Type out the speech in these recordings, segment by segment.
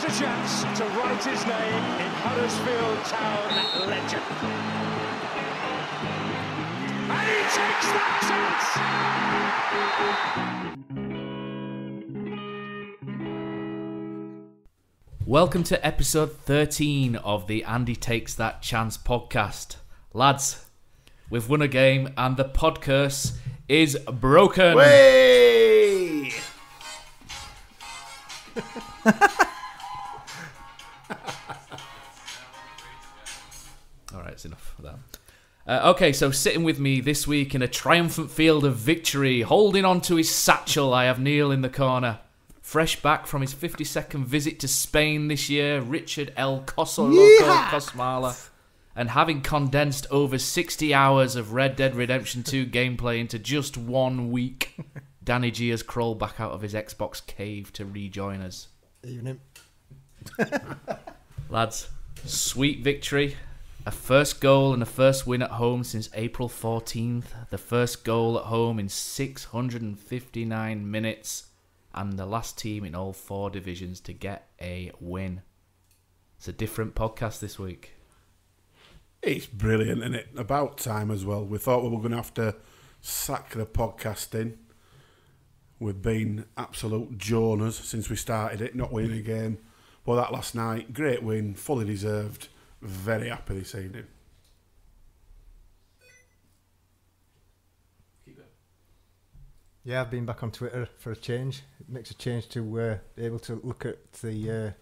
has a chance to write his name in Huddersfield Town legend. And he takes that chance! Welcome to episode 13 of the Andy Takes That Chance podcast. Lads, we've won a game and the Podcurse is broken. Way! Alright, it's enough of that. Okay, so sitting with me this week in a triumphant field of victory, holding on to his satchel, I have Neil in the corner. Fresh back from his 52nd visit to Spain this year, Richard L. Kosiraoke Kosmala. And having condensed over 60 hours of Red Dead Redemption 2 gameplay into just 1 week, Danny G has crawled back out of his Xbox cave to rejoin us. Evening. Lads, sweet victory. A first goal and a first win at home since April 14th. The first goal at home in 659 minutes. And the last team in all 4 divisions to get a win. It's a different podcast this week. It's brilliant, isn't it? About time as well. We thought we were going to have to sack the podcasting. We've been absolute Jonas since we started it, not winning a game. Well, that last night, great win, fully deserved. Very happy this evening. Yeah, I've been back on Twitter for a change. It makes a change to be able to look at the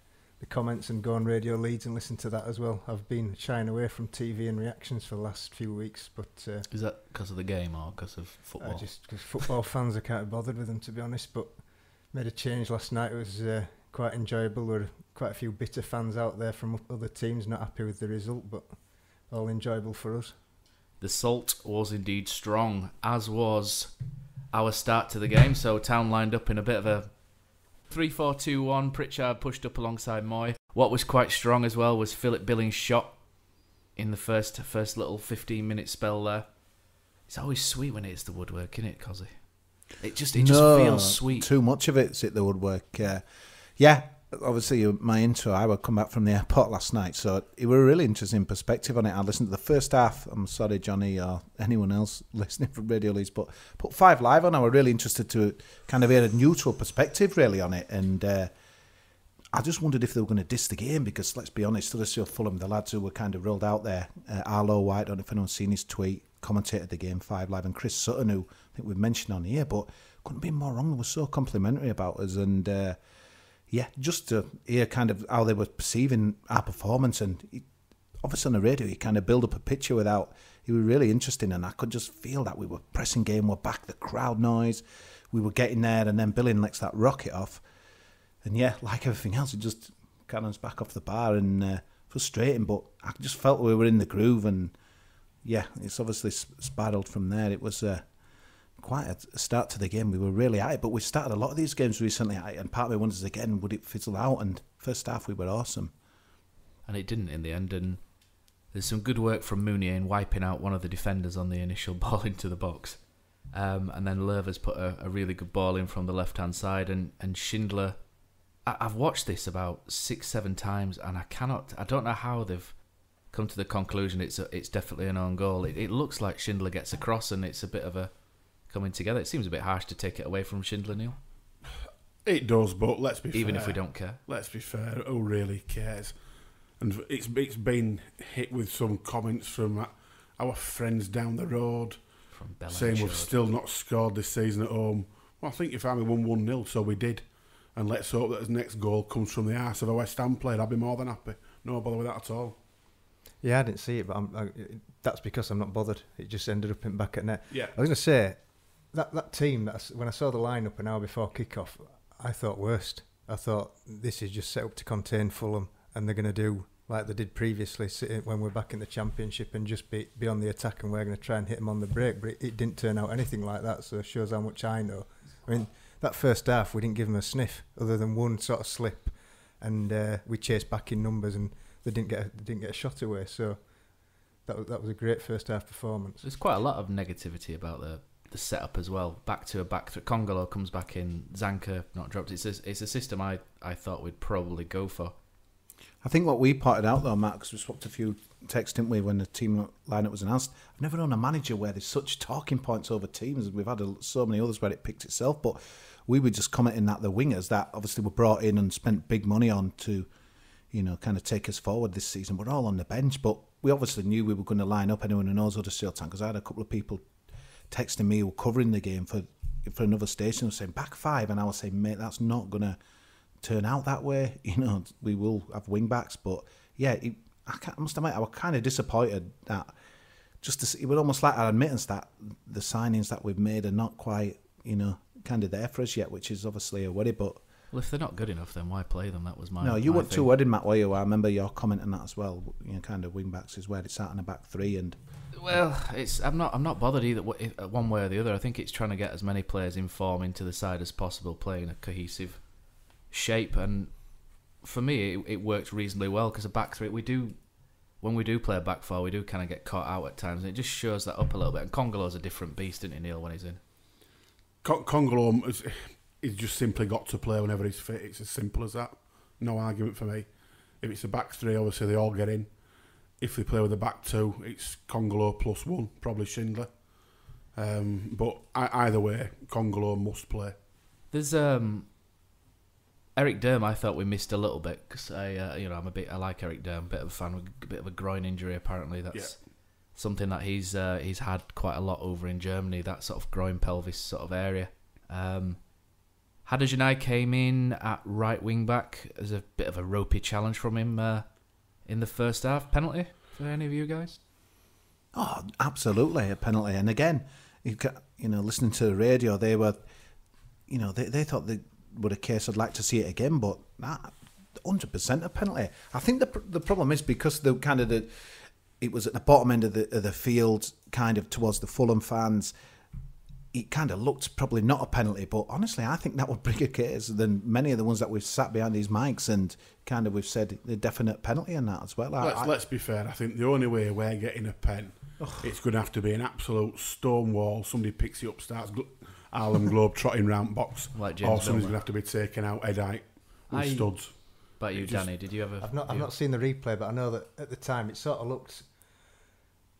comments and go on radio leads and listen to that as well. I've been shying away from TV and reactions for the last few weeks, but is that because of the game or because of football? Just because football fans, I can't be bothered with them, to be honest. But made a change last night. It was quite enjoyable. There were quite a few bitter fans out there from other teams not happy with the result, but all enjoyable for us. The salt was indeed strong, as was our start to the game. So Town lined up in a bit of a 3-4-2-1. Pritchard pushed up alongside Moy. What was quite strong as well was Philip Billings' shot in the first little 15-minute spell there. It's always sweet when it hits the woodwork, isn't it, Kosi? It just feels sweet. Too much of it's hit the woodwork. Yeah, obviously my intro, I would come back from the airport last night, so it was a really interesting perspective on it. I listened to the first half. I'm sorry, Johnny, or anyone else listening from Radio Leeds, but put 5 Live on. I was really interested to kind of hear a neutral perspective really on it, and I just wondered if they were going to diss the game, because let's be honest, Huddersfield Fulham, the lads who were kind of rolled out there, Arlo White, I don't know if anyone's seen his tweet, commentated the game 5 Live, and Chris Sutton, who I think we've mentioned on here, but couldn't be more wrong. They were so complimentary about us, and yeah, just to hear kind of how they were perceiving our performance, and obviously on the radio, you kind of build up a picture without. It was really interesting, and I could just feel that we were pressing game, we're back, the crowd noise, we were getting there, and then Billing lets that rocket off, and yeah, like everything else, it just cannons back off the bar, and frustrating, but I just felt we were in the groove, and yeah, it's obviously spiraled from there. It was quite a start to the game. We were really at it, but we started a lot of these games recently at it, and part of me wonders again, would it fizzle out? And first half we were awesome, and it didn't in the end. And there's some good work from Mounier in wiping out one of the defenders on the initial ball into the box, and then Lerver's put a really good ball in from the left hand side, and Schindler. I've watched this about 6-7 times, and I don't know how they've come to the conclusion it's definitely an own goal. It looks like Schindler gets across, and it's a bit of a coming together. It seems a bit harsh to take it away from Schindler, Neil. It does, but let's be fair. Even if we don't care. Let's be fair. Who really cares? And it's been hit with some comments from our friends down the road saying we've still not scored this season at home. Well, I think your family won 1-0, so we did. And let's hope that his next goal comes from the arse of a West Ham player. I'd be more than happy. No bother with that at all. Yeah, I didn't see it, but that's because I'm not bothered. It just ended up in back at net. Yeah. I was going to say, that team, when I saw the lineup an hour before kick-off, I thought worst. I thought this is just set up to contain Fulham, and they're going to do like they did previously when we're back in the Championship and just be on the attack, and we're going to try and hit them on the break. But it didn't turn out anything like that, so it shows how much I know. I mean, that first half, we didn't give them a sniff, other than one sort of slip, and we chased back in numbers, and they didn't get a shot away. So that was a great first half performance. There's quite a lot of negativity about the the setup as well. Back to a back three. Congolo comes back in. Zanka not dropped. It's a system I thought we'd probably go for. I think what we pointed out though, Matt, because we swapped a few texts, didn't we, when the team lineup was announced. I've never known a manager where there's such talking points over teams. We've had so many others where it picked itself, but we were just commenting that the wingers that obviously were brought in and spent big money on to, kind of take us forward this season, we're all on the bench, but we obviously knew we were going to line up anyone who knows Huddersfield Town, because I had a couple of people texting me who were covering the game for another station, who were saying back five, and I was saying, mate, that's not going to turn out that way. We will have wing backs, but yeah, I must admit I was kind of disappointed that it was almost like an admittance that the signings that we've made are not quite kind of there for us yet, which is obviously a worry. But well, if they're not good enough, then why play them? That was my you weren't thing. too worried, Matt, were you? I remember your comment on that as well. Kind of wing backs is where it's at in a back three, and well, I'm not bothered either one way or the other. I think it's trying to get as many players in form into the side as possible, playing a cohesive shape, and for me it works reasonably well, because a back three when we do play a back four, we do kind of get caught out at times, and it just shows that up a little bit. And Congolo's a different beast, isn't he, Neil, when he's in? Congolo he's just simply got to play whenever he's fit. It's as simple as that. No argument for me. If it's a back three, obviously they all get in. If they play with a back two, it's Congolo plus one, probably Schindler. But either way, Congolo must play. There's Eric Durm. I thought we missed a little bit, because I like Eric Durm, bit of a fan. With a bit of a groin injury apparently. That's something that he's had quite a lot over in Germany. That sort of groin pelvis sort of area. Haderjanai came in at right wing back as a bit of a ropey challenge from him in the first half. Penalty for any of you guys? Oh, absolutely a penalty. And again, listening to the radio, they were, they thought they were a case I'd like to see it again, but 100% a penalty. I think the problem is because it was at the bottom end of the field, kind of towards the Fulham fans. It kind of looked probably not a penalty, but honestly, I think that would bring a case than many of the ones that we've sat behind these mics and kind of we've said the definite penalty in that as well. Let's be fair. I think the only way we're getting a pen, it's going to have to be an absolute stone wall. Somebody picks it up, starts Harlem Globe trotting round box, like or somebody's going to have to be taken out headite with studs. But you, Danny, did you ever? I've not seen the replay, but I know that at the time it sort of looked.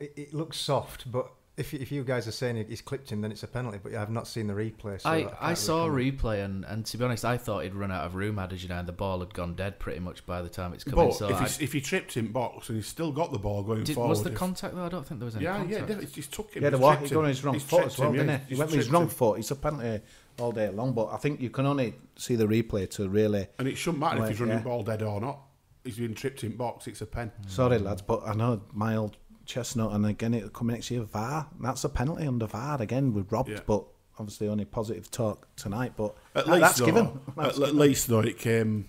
It looks soft, but if you guys are saying he's clipped him, then it's a penalty. But I've not seen the replay. So I saw a replay, and to be honest, I thought he'd run out of room, and the ball had gone dead pretty much by the time it's come in. So if he tripped in box and he's still got the ball going forward, was the contact though? I don't think there was any contact. Yeah, he just took him. Yeah, he got on his wrong foot as well, didn't he? He went with his wrong foot. It's a penalty all day long, but I think you can only see the replay to really. And it shouldn't matter if he's running ball dead or not. He's been tripped in box. It's a pen. Sorry, lads, but I know my old chestnut, and again it'll come next year. VAR, that's a penalty under VAR. Again, we're robbed, but obviously only positive talk tonight. But that's given. At least though, it came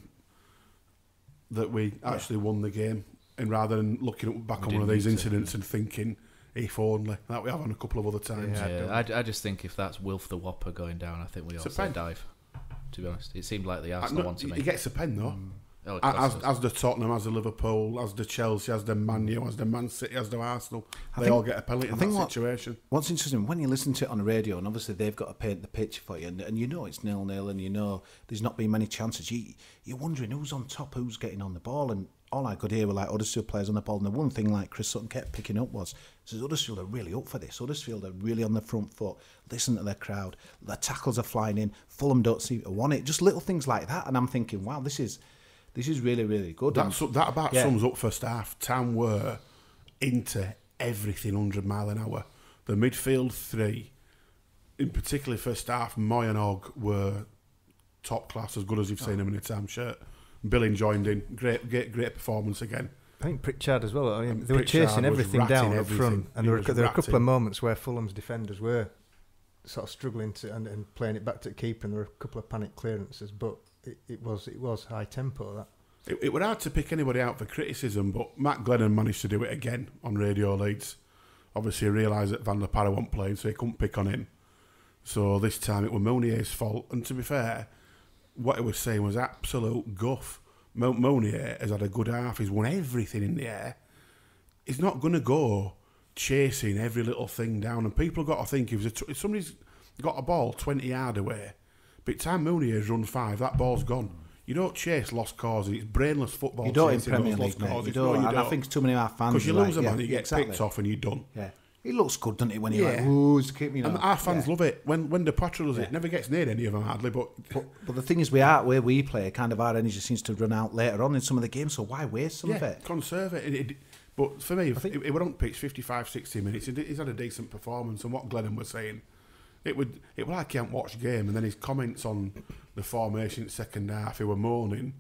that we actually won the game, and rather than looking back on one of these incidents and thinking, if only, that we have on a couple of other times. I just think if that's Wilf the Whopper going down, I think we all say dive. To be honest, it seemed like the Arsenal one to me. He gets a pen though. As the Tottenham, as the Liverpool, as the Chelsea, as the Man U, as the Man City, as the Arsenal, they all get a penalty in that situation. What's interesting, when you listen to it on the radio, and obviously they've got to paint the picture for you, and you know it's 0-0, and you know there's not been many chances, you're wondering who's on top, who's getting on the ball, and all I could hear were like Huddersfield players on the ball, and the one thing like Chris Sutton kept picking up was, Huddersfield are really up for this, Huddersfield are really on the front foot, listen to their crowd, the tackles are flying in, Fulham don't seem to want it, just little things like that, and I'm thinking, wow, this is really, really good. That about sums up first half. Town were into everything 100 mile an hour. The midfield three, in particular first half, Moy and Og were top class, as good as you've seen them in a Town shirt. Billing joined in, great performance again. I think Pritchard as well. I mean, they were chasing everything down up front, and there were a couple of moments where Fulham's defenders were sort of struggling to and playing it back to the keeper, and there were a couple of panic clearances, but it was high tempo. That it were hard to pick anybody out for criticism, but Matt Glennon managed to do it again on Radio Leeds. Obviously, he realised that Van der Parra wasn't playing, so he couldn't pick on him. So this time it was Monier's fault, and to be fair, what he was saying was absolute guff. Monier has had a good half. He's won everything in the air. He's not going to go chasing every little thing down, and people have got to think if somebody's got a ball 20 yard away, by the time Mounier's run 5, that ball's gone. You don't chase lost causes. It's brainless football. You don't in chasing Premier those League, lost mate. causes. You don't. No, And I think too many of our fans. Because you lose a man, you get exactly. picked off and you're done. Yeah. It looks good, doesn't it, when you're like, ooh, it's keep me. And our fans love it. When the Patra does it, never gets near any of them hardly. But the thing is, where we play, kind of our energy seems to run out later on in some of the games, so why waste some of it? Conserve it. But for me, if it were on pitch 55, 60 minutes, he's had a decent performance. And what Glennon was saying, it was like he hadn't watched the game. And then his comments on the formation second half, he were moaning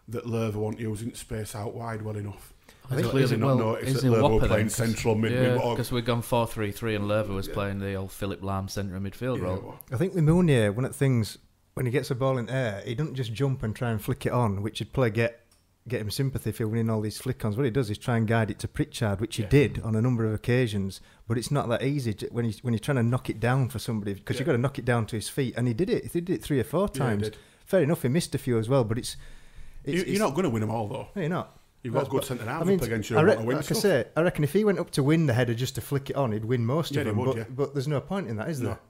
that Lerver weren't using space out wide well enough. I think clearly not noticed that Lerver were playing central mid. Because we'd gone 4-3-3 and Lerver was playing the old Philip Lahm centre midfield role. I think with Mounier, one of the things, when he gets a ball in air, he doesn't just jump and try and flick it on, which would play get him sympathy if he's winning all these flick-ons. What he does is try and guide it to Pritchard, which he did on a number of occasions, but it's not that easy when you're trying to knock it down for somebody, because you've got to knock it down to his feet, and he did it 3 or 4 times. Fair enough, he missed a few as well, but you're not going to win them all, though. No, you're not. You've got good centre half up against you. Like I say, I reckon if he went up to win the header just to flick it on, he'd win most of them. But there's no point in that, is there?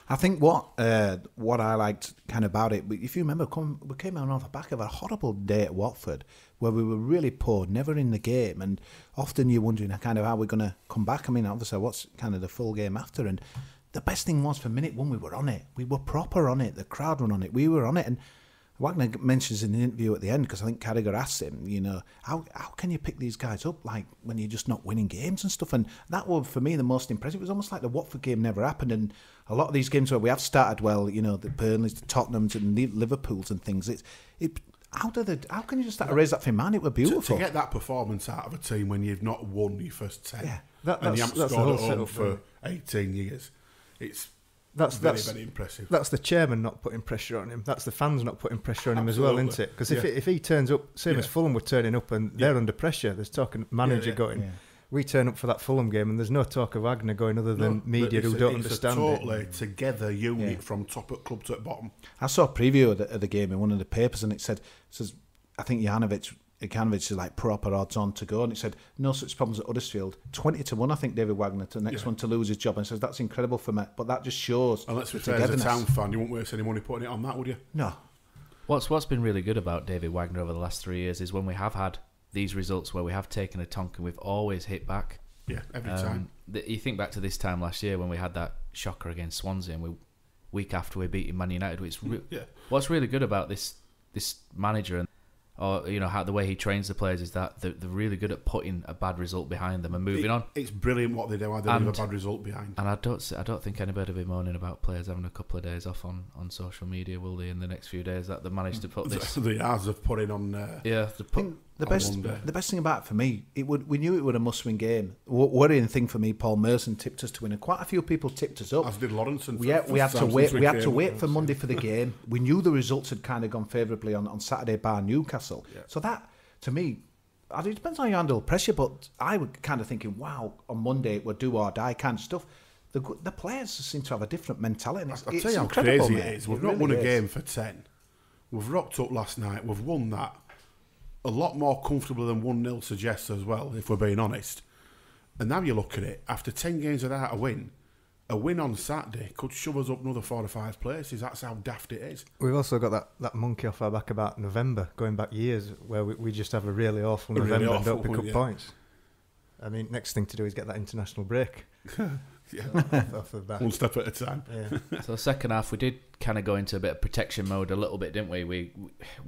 I think what I liked kind of about it, if you remember, we came out off the back of a horrible day at Watford where we were really poor, never in the game, and often you're wondering kind of how we're going to come back. I mean, obviously, what's kind of the full game after? And the best thing was, for minute 1, we were on it. We were proper on it. The crowd were on it. We were on it. And Wagner mentions in the interview at the end, because I think Carragher asked him, how can you pick these guys up like when you're just not winning games and stuff? And that was, for me, the most impressive. It was almost like the Watford game never happened. And a lot of these games where we have started well, the Burnleys, the Tottenhams and the Liverpools and things, how can you just start to raise that thing, man? It were beautiful. To get that performance out of a team when you've not won your first 10 and you haven't scored at home for 18 years, it's very impressive. That's the chairman not putting pressure on him. That's the fans not putting pressure on him as well, isn't it? Because if he turns up, same as Fulham were turning up and they're under pressure, there's talking manager going. Yeah. We turn up for that Fulham game and there's no talk of Wagner going other than media who don't understand it. It's a totally together unit from top at club to at bottom. I saw a preview of the game in one of the papers and it says I think Ivanovic is like proper odds on to go, and it said no such problems at Huddersfield. 20-1, I think, David Wagner to the next one to lose his job, and says that's incredible for me. But that just shows. And let's be fair, as a Town fan, you won't waste any money putting it on that, would you? No. What's been really good about David Wagner over the last 3 years is when we have had these results where we have taken a tonk and we've always hit back. Yeah, every time. You think back to this time last year when we had that shocker against Swansea, and week after we beat Man United. What's really good about this manager or how the way he trains the players is that they're really good at putting a bad result behind them and moving on. It's brilliant what they do. They leave a bad result behind. And I don't think anybody will be moaning about players having a couple of days off on social media, will they? In the next few days, that they managed to put this. The hours of putting on. The best thing about it for me, we knew it was a must-win game. Worrying thing for me, Paul Merson tipped us to win, and quite a few people tipped us up. As did Lawrenson. We had to wait. We had to wait for Monday for the game. We knew the results had kind of gone favourably on Saturday bar Newcastle. Yeah. So that, to me, it depends on how you handle pressure. But I was kind of thinking, wow, on Monday it would do or die kind of stuff. The players seem to have a different mentality. I'll tell you how crazy it is. We've not won a game for 10. We've rocked up last night. We've won that a lot more comfortably than 1-0 suggests as well, if we're being honest. And now you look at it, after 10 games without a win on Saturday could shove us up another 4 or 5 places. That's how daft it is. We've also got that monkey off our back about November, going back years, where we just have a really awful November and don't pick up points. I mean, next thing to do is get that international break. Off the bat. One step at a time. Yeah. So second half, we did kind of go into a bit of protection mode a little bit, didn't we? We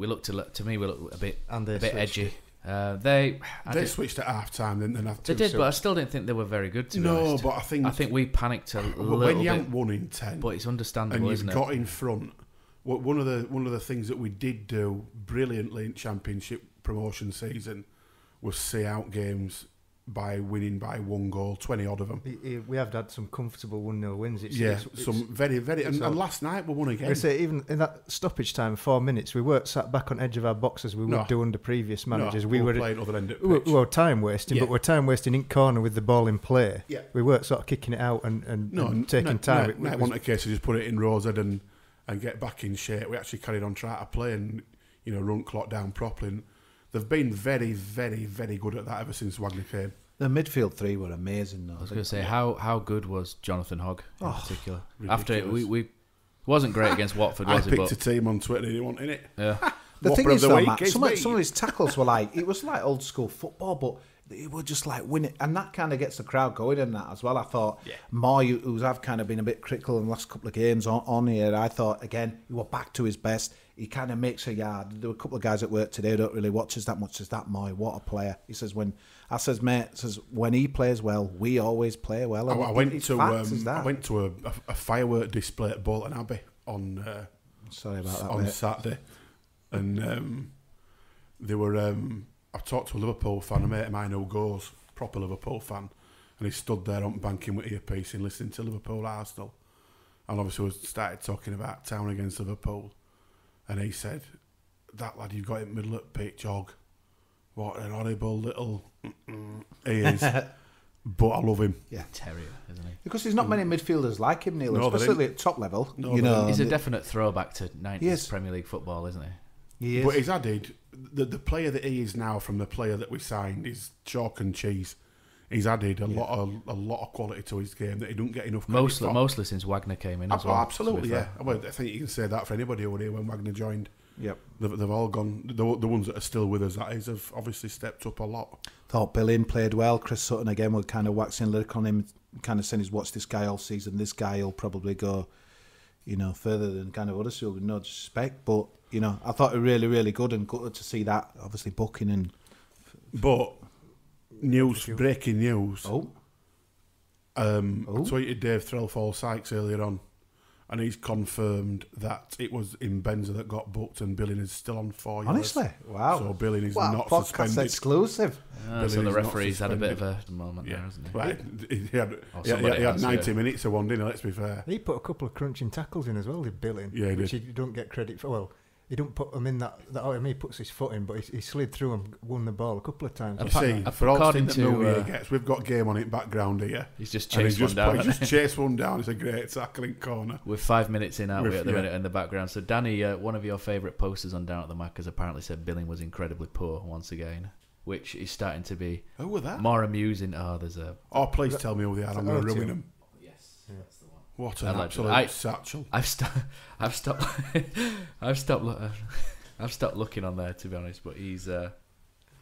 looked to me we looked a bit edgy. They switched at half time, didn't they? They did, but I still didn't think they were very good. To be honest. But I think we panicked a little bit. When you haven't won in 10, but it's understandable, and isn't it? You've got in front. One of the things that we did do brilliantly in Championship promotion season was see out games by winning by 1 goal, 20 odd of them. We have had some comfortable 1-0 wins. Some very, very... And last night we won again. I say, even in that stoppage time, 4 minutes, we weren't sat back on edge of our box as we would do under previous managers. We were playing other end of the pitch. We were time wasting, but we're time wasting in corner with the ball in play. Yeah. We weren't sort of kicking it out and taking time. It wasn't a case of just put it in Rosehead and get back in shape. We actually carried on trying to play and run clock down properly. And they've been very, very, very good at that ever since Wagner came. The midfield three were amazing, though. I was going to say, how good was Jonathan Hogg in particular? Ridiculous. After we wasn't great against Watford, was I it? picked a team on Twitter and he wanted it. Yeah. The thing Whopper is, of the though, week, Matt, it's some me. of his tackles were like, it was like old school football, but it were just like winning. And that kind of gets the crowd going in that as well. I thought, Moy, who's I've kind of been a bit critical in the last couple of games on here, I thought, again, he was back to his best. He kind of makes a yard. There were a couple of guys at work today who don't really watch us that much as that Moy. What a player. He says, when he plays well, we always play well. And I went to a firework display at Bolton Abbey on Sorry about that, on mate. Saturday, and they were. I talked to a Liverpool fan, a mate of mine who goes, proper Liverpool fan, and he stood there on banking with earpiece and listening to Liverpool Arsenal, and obviously we started talking about Town against Liverpool, and he said, "That lad you got in the middle of the pitch, Hogg, what an horrible little he is." But I love him. Yeah, terrier, isn't he? Because there's not many midfielders like him, Neil, especially at top level. He's a definite throwback to 90s Premier League football, isn't he? He is. But he's added the player that he is now from the player that we signed is chalk and cheese. He's added a lot of quality to his game that he don't get enough credit for. Mostly since Wagner came in as well. Absolutely, yeah. Well, I think you can say that for anybody who were here when Wagner joined. Yep. They've all gone. The ones that are still with us, that is, have obviously stepped up a lot. Thought Billing played well. Chris Sutton again were kind of waxing lyric on him, kind of saying he's watched this guy all season. This guy will probably go, further than kind of others who with no disrespect. But I thought it really, really good and good to see that. Obviously booking and. But breaking news. I tweeted Dave Threlfall-Sykes earlier on, and he's confirmed that it was Mbenza that got booked and Billing is still on 4 years. Honestly? Wow. So Billing is not podcast suspended. Exclusive. So the referee's had a bit of a moment there, hasn't he? Well, he had 90 minutes of one, didn't he? Let's be fair. He put a couple of crunching tackles in as well, did Billing. Yeah, he which did. he don't get credit for. Well, he don't put them in that he puts his foot in, but he slid through and won the ball a couple of times. For all stint that Mooney gets, we've got game on it background here. He's just chased one down. He's just chased one down. It's a great tackling corner. We're 5 minutes in, aren't we, at the minute in the background. So, Danny, one of your favourite posters on Down at the Mac has apparently said Billing was incredibly poor once again, which is starting to be more amusing. There's a... please tell me who they are. I'm going to ruin them. Yes, that's the one. What an absolute satchel. I've stopped looking on there, to be honest, but he's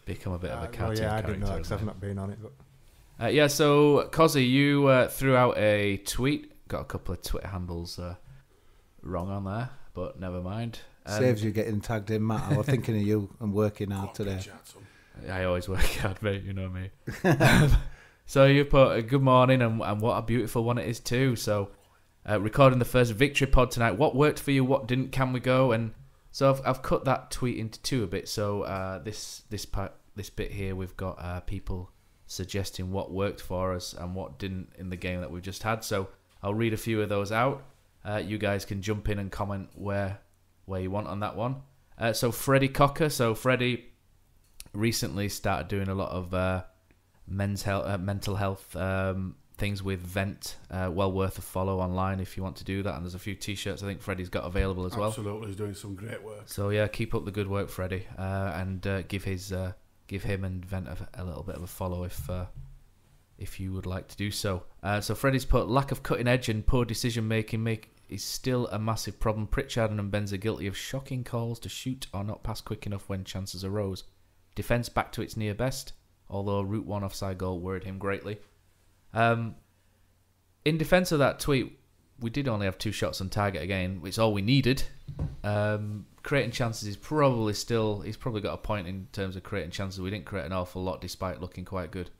become a bit of a cartoon character. I didn't know that because I've not been on it. But so Kosi, you threw out a tweet. Got a couple of Twitter handles wrong on there, but never mind. Saves you getting tagged in, Matt. I was thinking of you and working hard today. I always work hard, mate. You know me. So you put a good morning, and what a beautiful one it is too. So recording the first victory pod tonight. What worked for you? What didn't? Can we go? And so I've cut that tweet into two a bit. So this bit here, we've got people suggesting what worked for us and what didn't in the game that we've just had. So I'll read a few of those out. You guys can jump in and comment where you want on that one. So Freddie Cocker. So Freddie recently started doing a lot of mental health things with Vent. Well worth a follow online if you want to do that. And there's a few T-shirts I think Freddie's got available as well. Absolutely, he's doing some great work. So yeah, keep up the good work, Freddie, and give him and Vent a little bit of a follow if you would like to do so. So Freddie's put lack of cutting edge and poor decision making is still a massive problem. Pritchard and Benz are guilty of shocking calls to shoot or not pass quick enough when chances arose. Defence back to its near best, although a Route 1 offside goal worried him greatly. In defence of that tweet, we did only have 2 shots on target again, which is all we needed. Creating chances is probably still... He's probably got a point in terms of creating chances. We didn't create an awful lot despite looking quite good.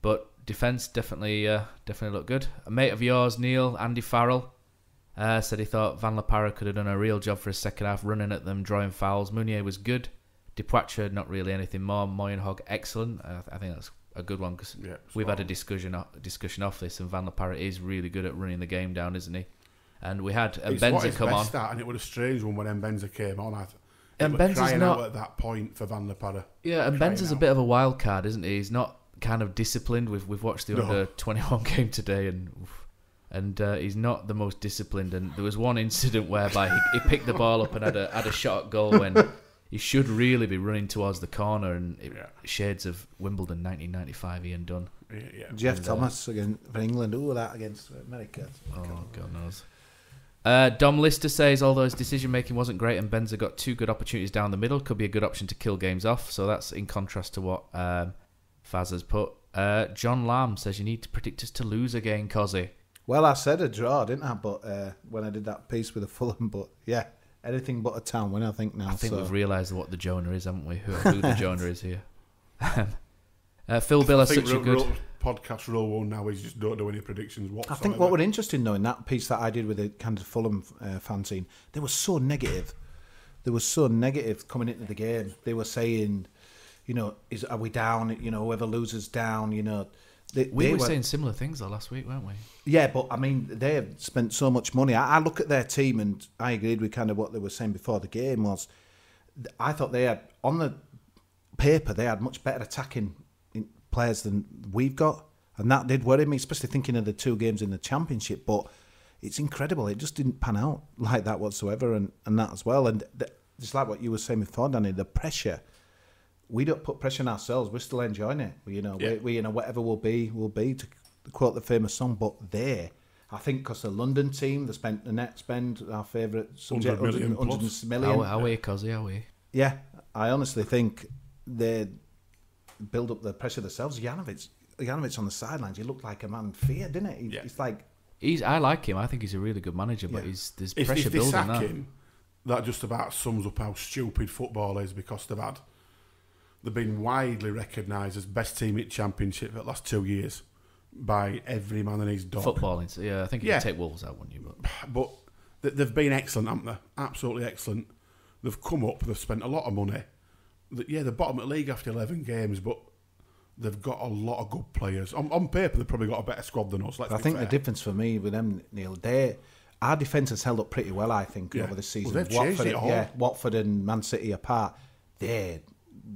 But defence definitely looked good. A mate of yours, Neil, Andy Farrell, said he thought Van La Parra could have done a real job for his second half, running at them, drawing fouls. Meunier was good. Depoitre, not really anything more. Moy and Hogg, excellent. I think that's a good one because we've had a discussion off this, and Van La Parra is really good at running the game down, isn't he? And we had Mbenza come on. And it was a strange one when Mbenza came on. Mbenza's crying not out at that point for Van La Parra. Yeah, and Mbenza's a bit of a wild card, isn't he? He's not kind of disciplined. We've watched the under 21 game today, and he's not the most disciplined. And there was one incident whereby he picked the ball up and had a shot at goal when He should really be running towards the corner, and shades of Wimbledon 1995 Ian Dunn. Yeah. Jeff Thomas again for England. Ooh, that against America. Oh, God knows. Dom Lister says, although his decision-making wasn't great and Benza got 2 good opportunities down the middle, could be a good option to kill games off. So that's in contrast to what Faz has put. John Lamb says, you need to predict us to lose again, Kosi. Well, I said a draw, didn't I? But when I did that piece with the Fulham, but yeah, anything but a town win, I think now. I think we've realised what the Jonah is, haven't we? Who the Jonah is here. Phil Bill has such a good... podcast rule one now is just don't do any predictions whatsoever. I think what was interesting though in that piece that I did with the kind of Fulham fan scene, they were so negative. They were so negative coming into the game. They were saying, are we down? Whoever loses down. We were saying similar things though last week, weren't we? Yeah, but I mean they have spent so much money. I look at their team and I agreed with kind of what they were saying before the game was. I thought they had on the paper they had much better attacking players than we've got, and that did worry me, especially thinking of the 2 games in the Championship. But it's incredible, it just didn't pan out like that whatsoever, and that as well. And just like what you were saying before, Danny, the pressure, we don't put pressure on ourselves, we're still enjoying it. We whatever will be, to quote the famous song. But I think because the London team, the net spend, our favourite subject, 100 million. How are we, Kosi, are we? Yeah, I honestly think they build up the pressure themselves. Janovic on the sidelines, he looked like a man feared, didn't it? It's like... I like him. I think he's a really good manager, but there's pressure building. If they sack him, that just about sums up how stupid football is, because they've been widely recognised as best team in Championship for the last 2 years by every man and his dog. Footballing, yeah. I think you can take Wolves out, wouldn't you? But they've been excellent, haven't they? Absolutely excellent. They've come up, they've spent a lot of money. They're bottom of the league after 11 games, but they've got a lot of good players. On paper, they've probably got a better squad than us. I think the difference for me with them, Neil, our defence has held up pretty well, I think, over the season. Well, they've changed it all. Watford and Man City apart, they're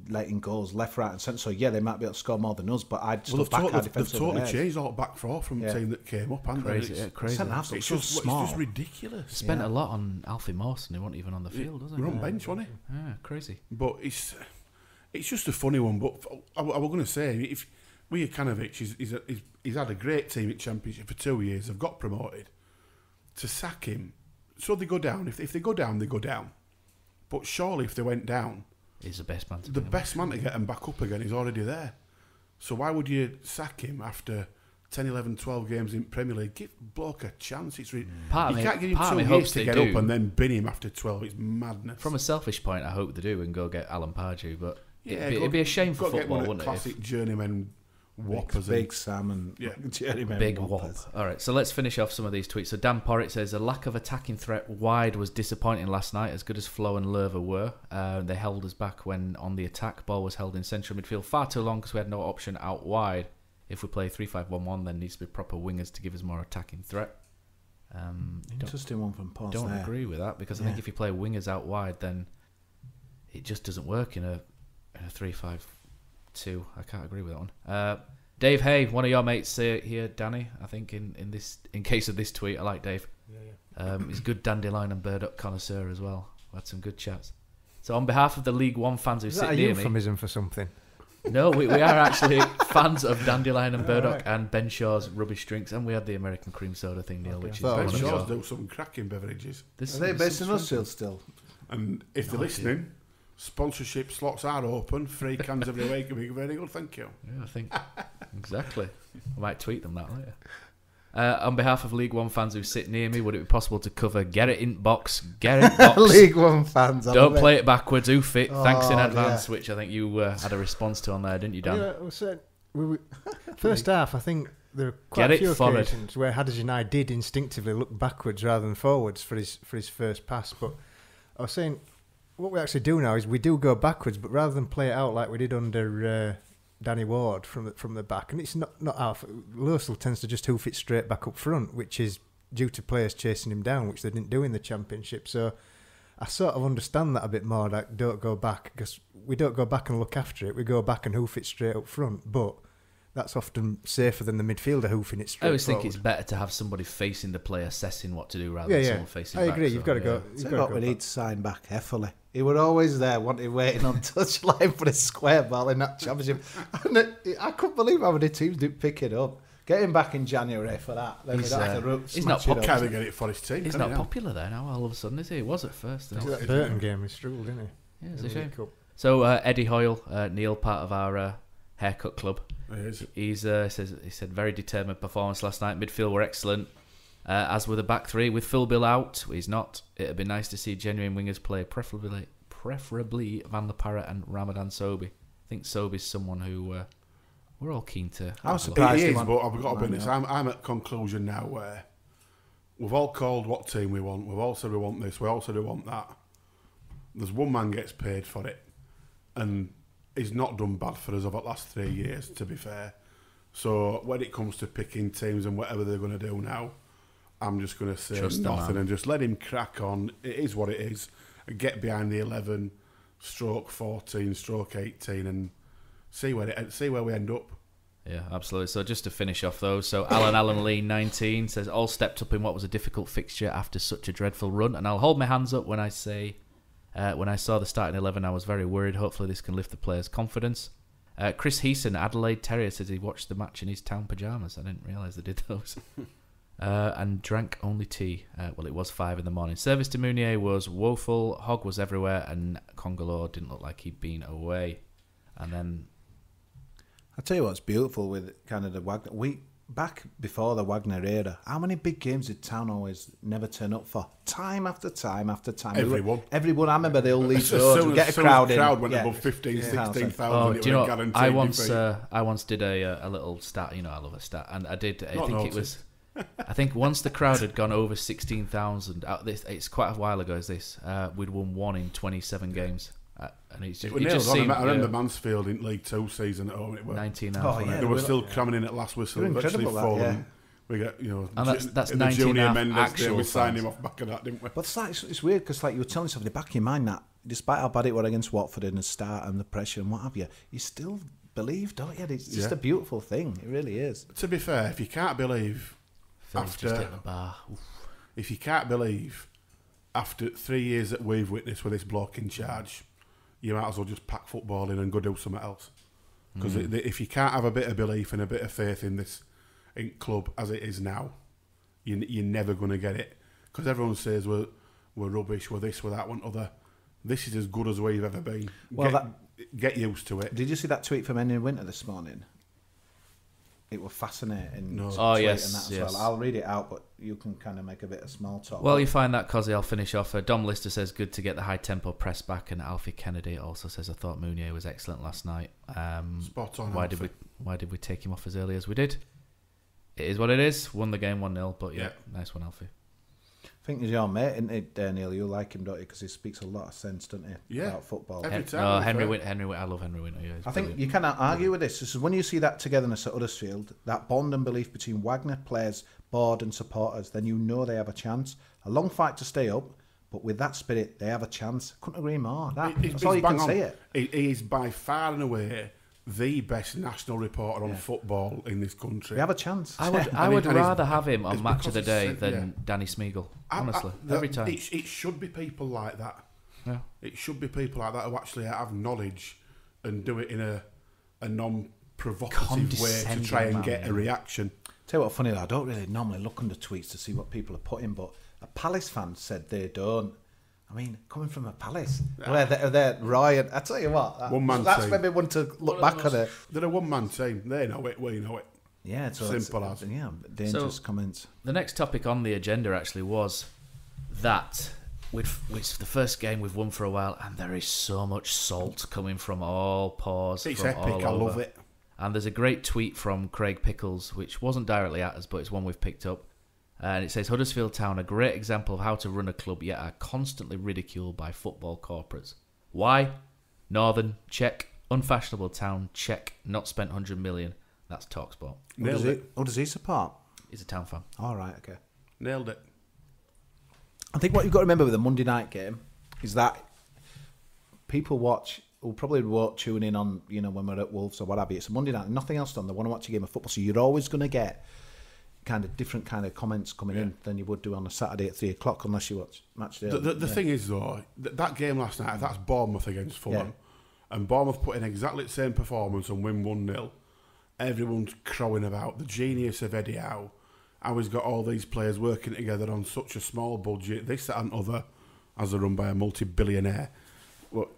letting goals left, right and centre. So, they might be able to score more than us, but I'd still back our defence. They've totally changed all back four from the team that came up. Crazy. It's just ridiculous. Spent a lot on Alfie Mawson, who wasn't even on the field, wasn't he? He was on bench, wasn't he? Yeah, crazy. But it's just a funny one. But I was going to say, if Janovic, he's had a great team at Championship for 2 years. They've got promoted. To sack him, so they go down. If they go down, they go down. But surely, if they went down, he's the best man. The best man to get them back up again is already there. So why would you sack him after 10, 11, 12 games in Premier League? Give bloke a chance. You can't give him 2 years to get up and then bin him after 12. It's madness. From a selfish point, I hope they do and go get Alan Pardew, but it'd be a shame for football, wouldn't it? Classic journeyman whoppers. Big Sam and journeyman big whoppers. All right, so let's finish off some of these tweets. So Dan Porritt says, a lack of attacking threat wide was disappointing last night, as good as Flo and Lerva were. They held us back when on the attack. Ball was held in central midfield far too long because we had no option out wide. If we play 3-5-1-1, then needs to be proper wingers to give us more attacking threat. Interesting one from Paul. Don't agree with that, because I think if you play wingers out wide, then it just doesn't work in a 3-5-2. I can't agree with that one. Dave Hay, one of your mates here, Danny, I think in case of this tweet, I like Dave. He's good dandelion and burdock connoisseur as well. We had some good chats. So on behalf of the League One fans who sit near me... Is that a euphemism for something? No, we are actually fans of dandelion and burdock and Ben Shaw's rubbish drinks, and we had the American cream soda thing, Neil, which is Ben Shaw's do some cracking beverages. Are they based in Huddersfield still? And if they're listening, sponsorship slots are open. 3 cans every week. It'd be very good, thank you. Yeah, I think exactly. I might tweet them that later. On behalf of League One fans who sit near me, would it be possible to cover Get It in Box? League One fans. Don't play it backwards. Who fit? Thanks in advance, which I think you had a response to on there, didn't you, Dan? Yeah, I was saying, first half, I think there were quite a few occasions where Hadders United did instinctively look backwards rather than forwards for his first pass. But I was saying, what we actually do now is we do go backwards, but rather than play it out like we did under Danny Ward from the back, and it's not half. Losel tends to just hoof it straight back up front, which is due to players chasing him down, which they didn't do in the Championship. So I sort of understand that a bit more. Like, don't go back, because we don't go back and look after it. We go back and hoof it straight up front. But that's often safer than the midfielder hoofing it straight I always think forward. it's better to have somebody facing the play assessing what to do rather than someone facing I back. agree. You've got to go. It's You've got what to we go need to sign back Heffley. He were always there, waiting on touchline for a square ball in that championship. And I couldn't believe how many teams didn't pick it up. Get him back in January for that. Then He's, we'd have to he's not smash it up. Can't even get it for his team. He's can not he now? popular there now, all of a sudden, is he? He was at first. back. That Burton game, he struggled, didn't he? Yeah, it's In a the shame. League Cup. So Eddie Hoyle, Neil, part of our haircut club. He is. He said very determined performance last night. Midfield were excellent, as were the back three. With Phil Bill out, he's not. It'd be nice to see genuine wingers play, preferably Van der Parra and Ramadan Sobhi. I think Sobhi's someone who we're all keen to. I was have a look surprised. He is, him but on- I've got to be honest. Yeah. I'm at conclusion now where we've all called what team we want. We've all said we want this. We all said we want that. There's one man gets paid for it, and he's not done bad for us over the last 3 years, to be fair. So when it comes to picking teams and whatever they're going to do now, I'm just going to say Trust the nothing man. and just let him crack on. It is what it is. Get behind the 11, stroke 14, stroke 18, and see where we end up. Yeah, absolutely. So just to finish off those, so Allen Lee 19 says all stepped up in what was a difficult fixture after such a dreadful run, and I'll hold my hands up when I say when I saw the starting 11 I was very worried. Hopefully this can lift the players' confidence. Chris Heason, Adelaide Terrier, says he watched the match in his town pyjamas. I didn't realise they did those. And drank only tea. Well, it was 5 a.m. Service to Mounier was woeful. Hogg was everywhere, and Congolo didn't look like he'd been away. And then I'll tell you what's beautiful with kind of the Wagner. Back before the Wagner era, how many big games did Town always never turn up for? Time after time after time. Everyone. Everyone. I remember the old Leeds As Road. soon We'd get as a crowd the in. crowd went Yeah. above 15, Yeah. 16,000. Oh, it do you was know? a guaranteed I once defeat. did a little stat. You know, I love a stat, and I did. I Not think noticed. it was. I think once the crowd had gone over 16,000, it's quite a while ago. Is this? We'd won 1 in 27 games, and it's It just, was it nailed just on. seemed I remember Mansfield in League 2 season at home. It was 19 and a Oh, half. yeah. They were They still cramming in at last whistle. They were Virtually incredible, full. that, And we get, And that's the 19 Junior and a half Mendes there. actual We signed fans. him off back of that, didn't we? But it's weird because like you were telling yourself in the back of your mind that despite how bad it was against Watford in the start and the pressure and what have you, you still believe, don't you? It's just Yeah. a beautiful thing. It really is. To be fair, if you can't believe Phil's just hit the bar. Oof. if you can't believe after 3 years that we've witnessed with this bloke in charge, you might as well just pack football in and go do something else. Because if you can't have a bit of belief and a bit of faith in this club as it is now, you're never going to get it. Because everyone says we're rubbish, we're this, we're that, one other. This is as good as we've ever been. Well, get used to it. Did you see that tweet from Henry Winter this morning? It was fascinating. No. Oh, tweet yes, and that as yes. well. I'll read it out, but you can kind of make a bit of small talk. Well, you find that, Kosi. I'll finish off. Dom Lister says, good to get the high-tempo press back, and Alfie Kennedy also says, I thought Mounier was excellent last night. Spot on. Why Alfie. did we take him off as early as we did? It is what it is. Won the game 1-0, but yeah, nice one, Alfie. I think he's your mate, isn't it, Daniel? You like him, don't you? Because he speaks a lot of sense, doesn't he? Yeah. About football. Every time, Henry fair. Winter. I love Henry Winter. Yeah, he's I think brilliant. you cannot argue with this. This is when you see that togetherness at Huddersfield, that bond and belief between Wagner players, board and supporters, then you know they have a chance. A long fight to stay up, but with that spirit, they have a chance. Couldn't agree more. That's all you can say it. He is by far and away the best national reporter on football in this country. They have a chance. I would And he's- rather have him it's on Match of because the he's Day said- than yeah. Danny Smeagol. Honestly, every time. It should be people like that. Yeah. It should be people like that who actually have knowledge and do it in a non-provocative way to Condescending try and man, get yeah. a reaction. Tell you what, funny though, I don't really normally look under tweets to see what people are putting, but a Palace fan said they don't. I mean, coming from a Palace, where they're Roy, and I tell you what, One-man that's team. maybe one to look back on it. They're a one-man team. They know it. We know it. Yeah, so Simple it's, as. yeah, dangerous So- comments. The next topic on the agenda actually was that it's the first game we've won for a while, and there is so much salt coming from all pores. It's from epic. all I love over. it. And there's a great tweet from Craig Pickles, which wasn't directly at us, but it's one we've picked up. And it says, Huddersfield Town, a great example of how to run a club, yet are constantly ridiculed by football corporates. Why? Northern, check. Unfashionable town, check. Not spent 100 million. That's TalkSport. Nailed it. Who does he support? He's a Town fan. All right, okay. Nailed it. I think what you've got to remember with the Monday night game is that people watch who probably won't tune in on, when we're at Wolves or what have you. It's a Monday night, nothing else on. They want to watch a game of football. So you're always going to get kind of different kind of comments coming in than you would do on a Saturday at 3 o'clock unless you watch match day. The thing is, though, that game last night, that's Bournemouth against Fulham, and Bournemouth put in exactly the same performance and win 1-0. Everyone's crowing about the genius of Eddie Howe, how he's got all these players working together on such a small budget, this, that and other, as they're run by a multi-billionaire. Well,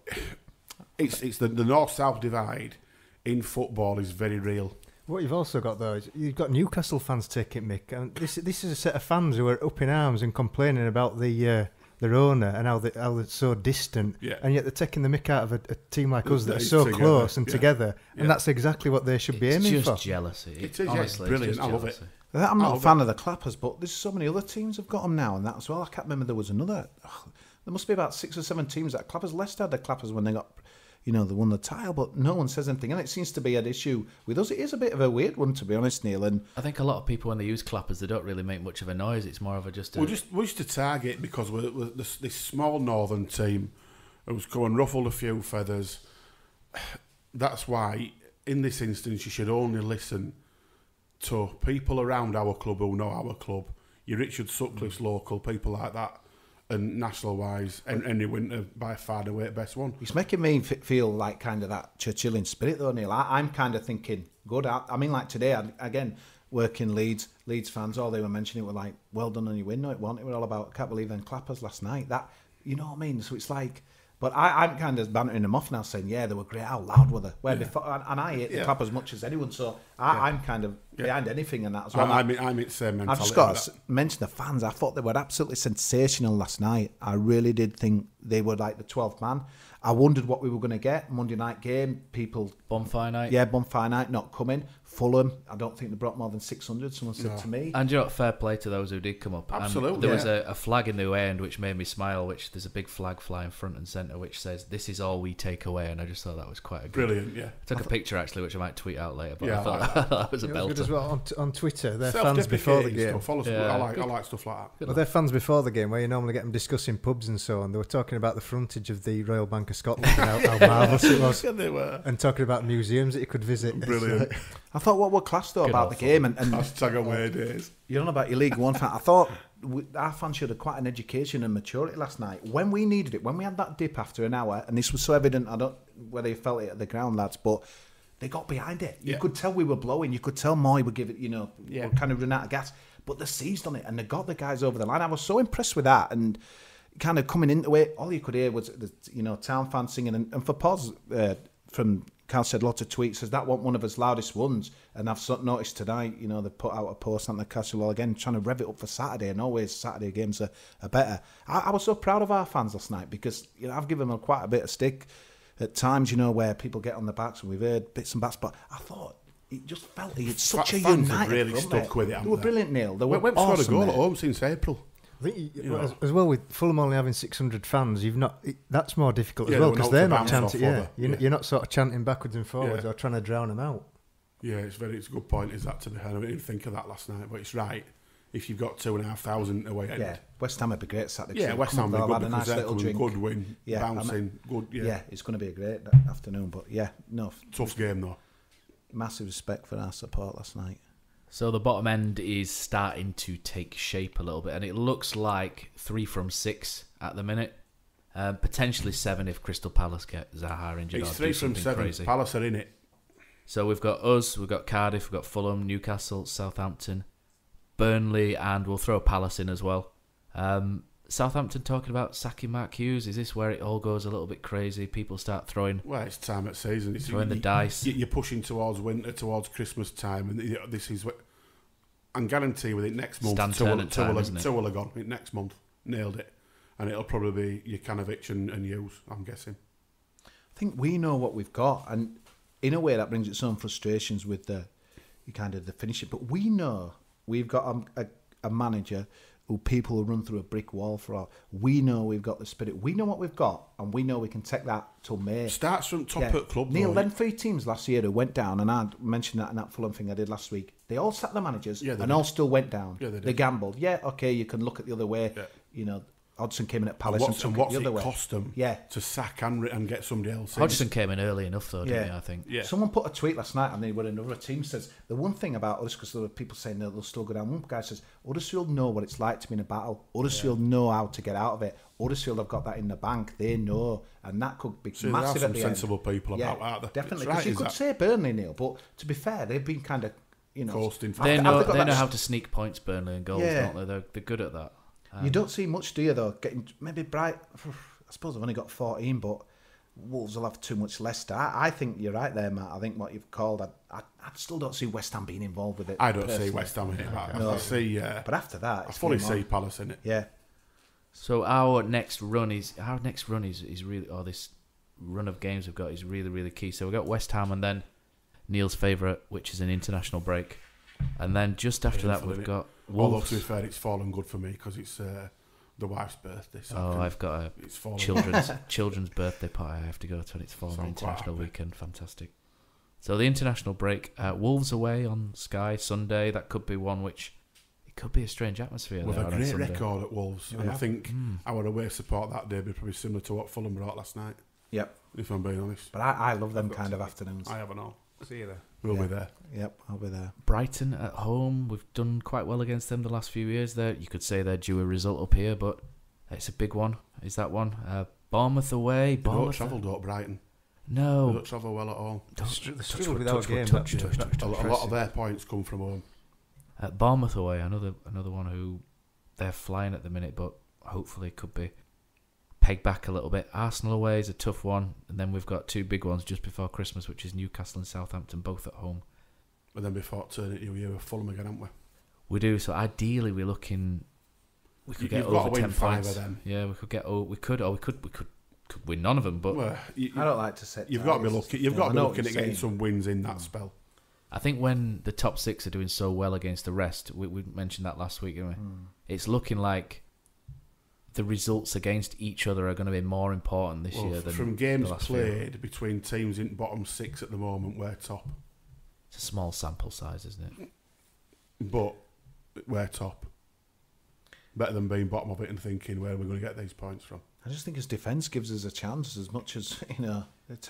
it's the north-south divide in football is very real. What you've also got, though, is you've got Newcastle fans taking mick. And this is a set of fans who are up in arms and complaining about their owner and how they're so distant. Yeah. And yet they're taking the mick out of a team like us that are so together, close and together. And that's exactly what they should be aiming for. It's just jealousy. It is, honestly, brilliant. I love it. I'm not a fan of the Clappers, but there's so many other teams have got them now and that as well. I can't remember there was another. There must be about 6 or 7 teams that Clappers. Leicester had the Clappers when they got, they won the title, but no one says anything. And it seems to be an issue with us. It is a bit of a weird one, to be honest, Neil. And I think a lot of people, when they use Clappers, they don't really make much of a noise. It's more of a just... We're just a target because we're this small northern team who's going ruffled a few feathers. That's why, in this instance, you should only listen to people around our club who know our club. Your Richard Sutcliffe's local, people like that. And national-wise, Henry Winter by far the way best one. It's making me feel like kind of that Churchillian spirit, though, Neil. I'm kind of thinking, good. I mean, like today, again, working Leeds fans, all they were mentioning were like, well done on your win. No, it wasn't. It was all about, I can't believe them Clappers last night. That, you know what I mean? So it's like... But I'm kind of bantering them off now, saying, yeah, they were great. How loud were they? Where before, and I hate the Clappers as much as anyone, so I'm kind of behind anything in that as well. I'm the same mentality. I've just got to mention the fans. I thought they were absolutely sensational last night. I really did think they were like the 12th man. I wondered what we were going to get. Monday night game, people... Bonfire night. Yeah, bonfire night, not coming. Fulham, I don't think they brought more than 600, someone said to me. And you know, fair play to those who did come up. Absolutely. And there was a flag in the end which made me smile, which there's a big flag flying front and centre which says, "This is all we take away," and I just thought that was quite a good... Brilliant, yeah. I took a picture, actually, which I might tweet out later, but I thought that was a belter. It was good as well on Twitter. They're fans before the game. I like stuff like that. Well, they're fans before the game, where you normally get them discussing pubs and so on. They were talking about the frontage of the Royal Bank of Scotland and how marvellous it was. Yeah, they were. And talking about museums that you could visit. Brilliant. I thought what were class though about the game and hashtag away days. You don't know about your League One fan. I thought our fans showed quite an education and maturity last night when we needed it. When we had that dip after an hour, and this was so evident. I don't know whether you felt it at the ground, lads, but they got behind it. You could tell we were blowing. You could tell Moy would give it. We're kind of running out of gas, but they seized on it and they got the guys over the line. I was so impressed with that and kind of coming into it. All you could hear was the town fans singing, and for pause from. Cal said lots of tweets, says that wasn't one of his loudest ones. And I've noticed tonight, they put out a post on the Castle again, trying to rev it up for Saturday, and always Saturday games are better. I was so proud of our fans last night because, I've given them quite a bit of stick at times, where people get on the backs, and we've heard bits and bats, but I thought it just felt it's such a united really front, stuck with it. They were brilliant, Neil. They were We've awesome, scored a goal at home since April. I think as well with Fulham only having 600 fans, that's more difficult as well because they're not chanting. You're not sort of chanting backwards and forwards or trying to drown them out. Yeah, it's a good point. Is that to be heard? I didn't think of that last night, but it's right. If you've got 2,500 away end, West Ham would be great Saturday. Yeah, West Ham would be good because they're drink. Good win, bouncing, good. Yeah, it's going to be a great afternoon. But tough game though. Massive respect for our support last night. So the bottom end is starting to take shape a little bit, and it looks like 3 from 6 at the minute. Potentially 7 if Crystal Palace get Zaha injured. It's 3 from 7. Crazy. Palace are in it. So we've got us, we've got Cardiff, we've got Fulham, Newcastle, Southampton, Burnley, and we'll throw Palace in as well. Southampton talking about sacking Mark Hughes. Is this where it all goes a little bit crazy? People start throwing... Well, it's time at season. Throwing the dice. You're pushing towards winter, towards Christmas time, and this is what... I'm guaranteed with it next month. Two will have gone. Next month, nailed it. And it'll probably be Jokanovic and Hughes, I'm guessing. I think we know what we've got, and in a way that brings its own frustrations with the finishing. But we know we've got a manager who people will run through a brick wall for. We know we've got the spirit. We know what we've got, and we know we can take that till May. Starts from top at club. Neil, then 3 teams last year who went down, and I mentioned that in that Fulham thing I did last week. They all sacked the managers, and all still went down. Yeah, they did. They gambled. Yeah, okay, you can look at the other way. Yeah. Hodgson came in at Palace and what's the other it way. cost them to sack and get somebody else in? Hodgson came in early enough, though, didn't he, I think? Yeah. Someone put a tweet last night, and they were another team says, the one thing about us, because there were people saying that they'll still go down, one guy says, Huddersfield know what it's like to be in a battle. Huddersfield know how to get out of it. Huddersfield have got that in the bank. They know, and that could be massive there are some at the sensible end. people about, aren't there? Definitely, Right, because you could say Burnley, Neil, but to be fair, they've been kind of, coasting. They know how to sneak points, Burnley, and goals, don't they? They're good at that. You don't see much, do you, though? Getting maybe Bright. I suppose I've only got 14, but Wolves will have too much Leicester. I think you're right there, Matt. I think what you've called, I still don't see West Ham being involved with it. I don't see West Ham in it. I see. But after that, I fully see Palace in it. Yeah. So our next run is really, or this run of games we've got is really, really key. So we've got West Ham and then Neil's favourite, which is an international break. And then just after that, we've got Wolves. Although, to be fair, it's fallen good for me because it's the wife's birthday. So I've got a children's birthday party I have to go to, and it's fallen international weekend. Fantastic. So the international break, Wolves away on Sky Sunday. That could be one which it could be a strange atmosphere. With a great Sunday. record at Wolves, and I think our away support that day would be probably similar to what Fulham brought last night. Yep. If I'm being honest. But I love them kind of afternoons. I haven't all. See you there. We'll be there. Yep, I'll be there. Brighton at home. We've done quite well against them the last few years. There, you could say they're due a result up here, but it's a big one. Is that one? Bournemouth away. They don't travel, don't Brighton? No. They don't travel well at all. They struggle with our game. A lot of their points come from home. Bournemouth away, another one who they're flying at the minute, but hopefully could be pegged back a little bit. Arsenal away is a tough one, and then we've got two big ones just before Christmas, which is Newcastle and Southampton, both at home. But then before turning it, we're Fulham again, aren't we? We do. So ideally, we're looking. We could get You've got over to win 10 5 points. of them. Yeah, we could win none of them. But well, I don't like to set. You've got to be looking. You've got to be looking at getting some wins in that spell. I think when the top 6 are doing so well against the rest, we mentioned that last week, didn't we? It's looking like the results against each other are going to be more important this year than from games the last played few. between teams in bottom 6 at the moment. We're top. It's a small sample size, isn't it? But we're top. Better than being bottom of it and thinking where we're going to get these points from. I just think his defence gives us a chance as much as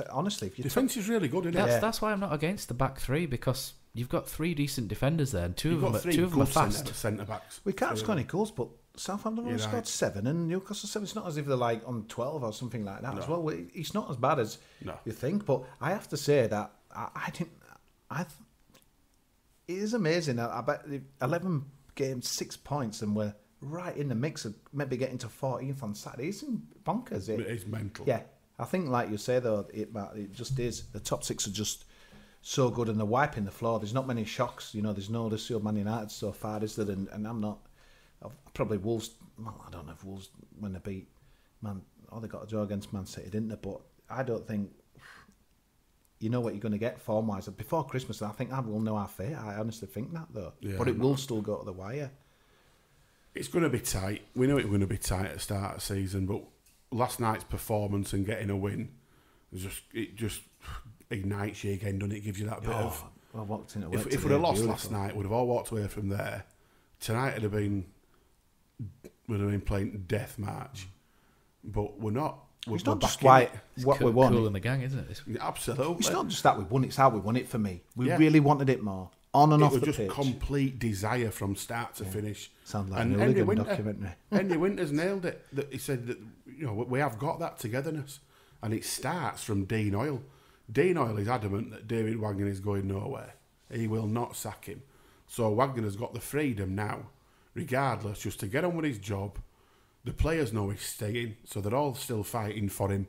honestly, if you defence is really good, isn't it? That's why I'm not against the back 3, because you've got 3 decent defenders there, and two You've of got them are fast. Centre backs. we can't score any goals, but Southampton only scored 7 and Newcastle 7. It's not as if they're like on 12 or something like that as well. It's not as bad as you think, but I have to say that it is amazing. I bet 11 games, 6 points, and we're right in the mix of maybe getting to 14th on Saturday. It's bonkers. It is mental. Yeah, I think like you say though, it just is. The top 6 are just so good, and they're wiping the floor. There's not many shocks. There's no Huddersfield, Man United so far, is there? And I'm not. Probably Wolves. Well, I don't know if Wolves when they beat Man. They got a draw against Man City, didn't they? But I don't think. You know what you're going to get form-wise before Christmas. And I think I will know our fate. I honestly think that though. Yeah, but it will still go to the wire. It's going to be tight. We know it's going to be tight at the start of the season, but last night's performance and getting a win, it just ignites you again, doesn't it? It gives you that bit of. I walked into if we'd have lost last night, we'd have all walked away from there. Tonight would have been playing death march, but we're not. It's not just what we won. Cool in the gang, isn't it? Absolutely. It's not just that we won. It's how we won it. For me, we really wanted it more on and off the pitch. It was just complete desire from start to finish. Sounds like an Hooligan documentary. Henry Winter's nailed it. He said that we have got that togetherness, and it starts from Dean Oil. Dean Oil is adamant that David Wagner is going nowhere. He will not sack him. So Wagner's got the freedom now, regardless, just to get on with his job. The players know he's staying, so they're all still fighting for him.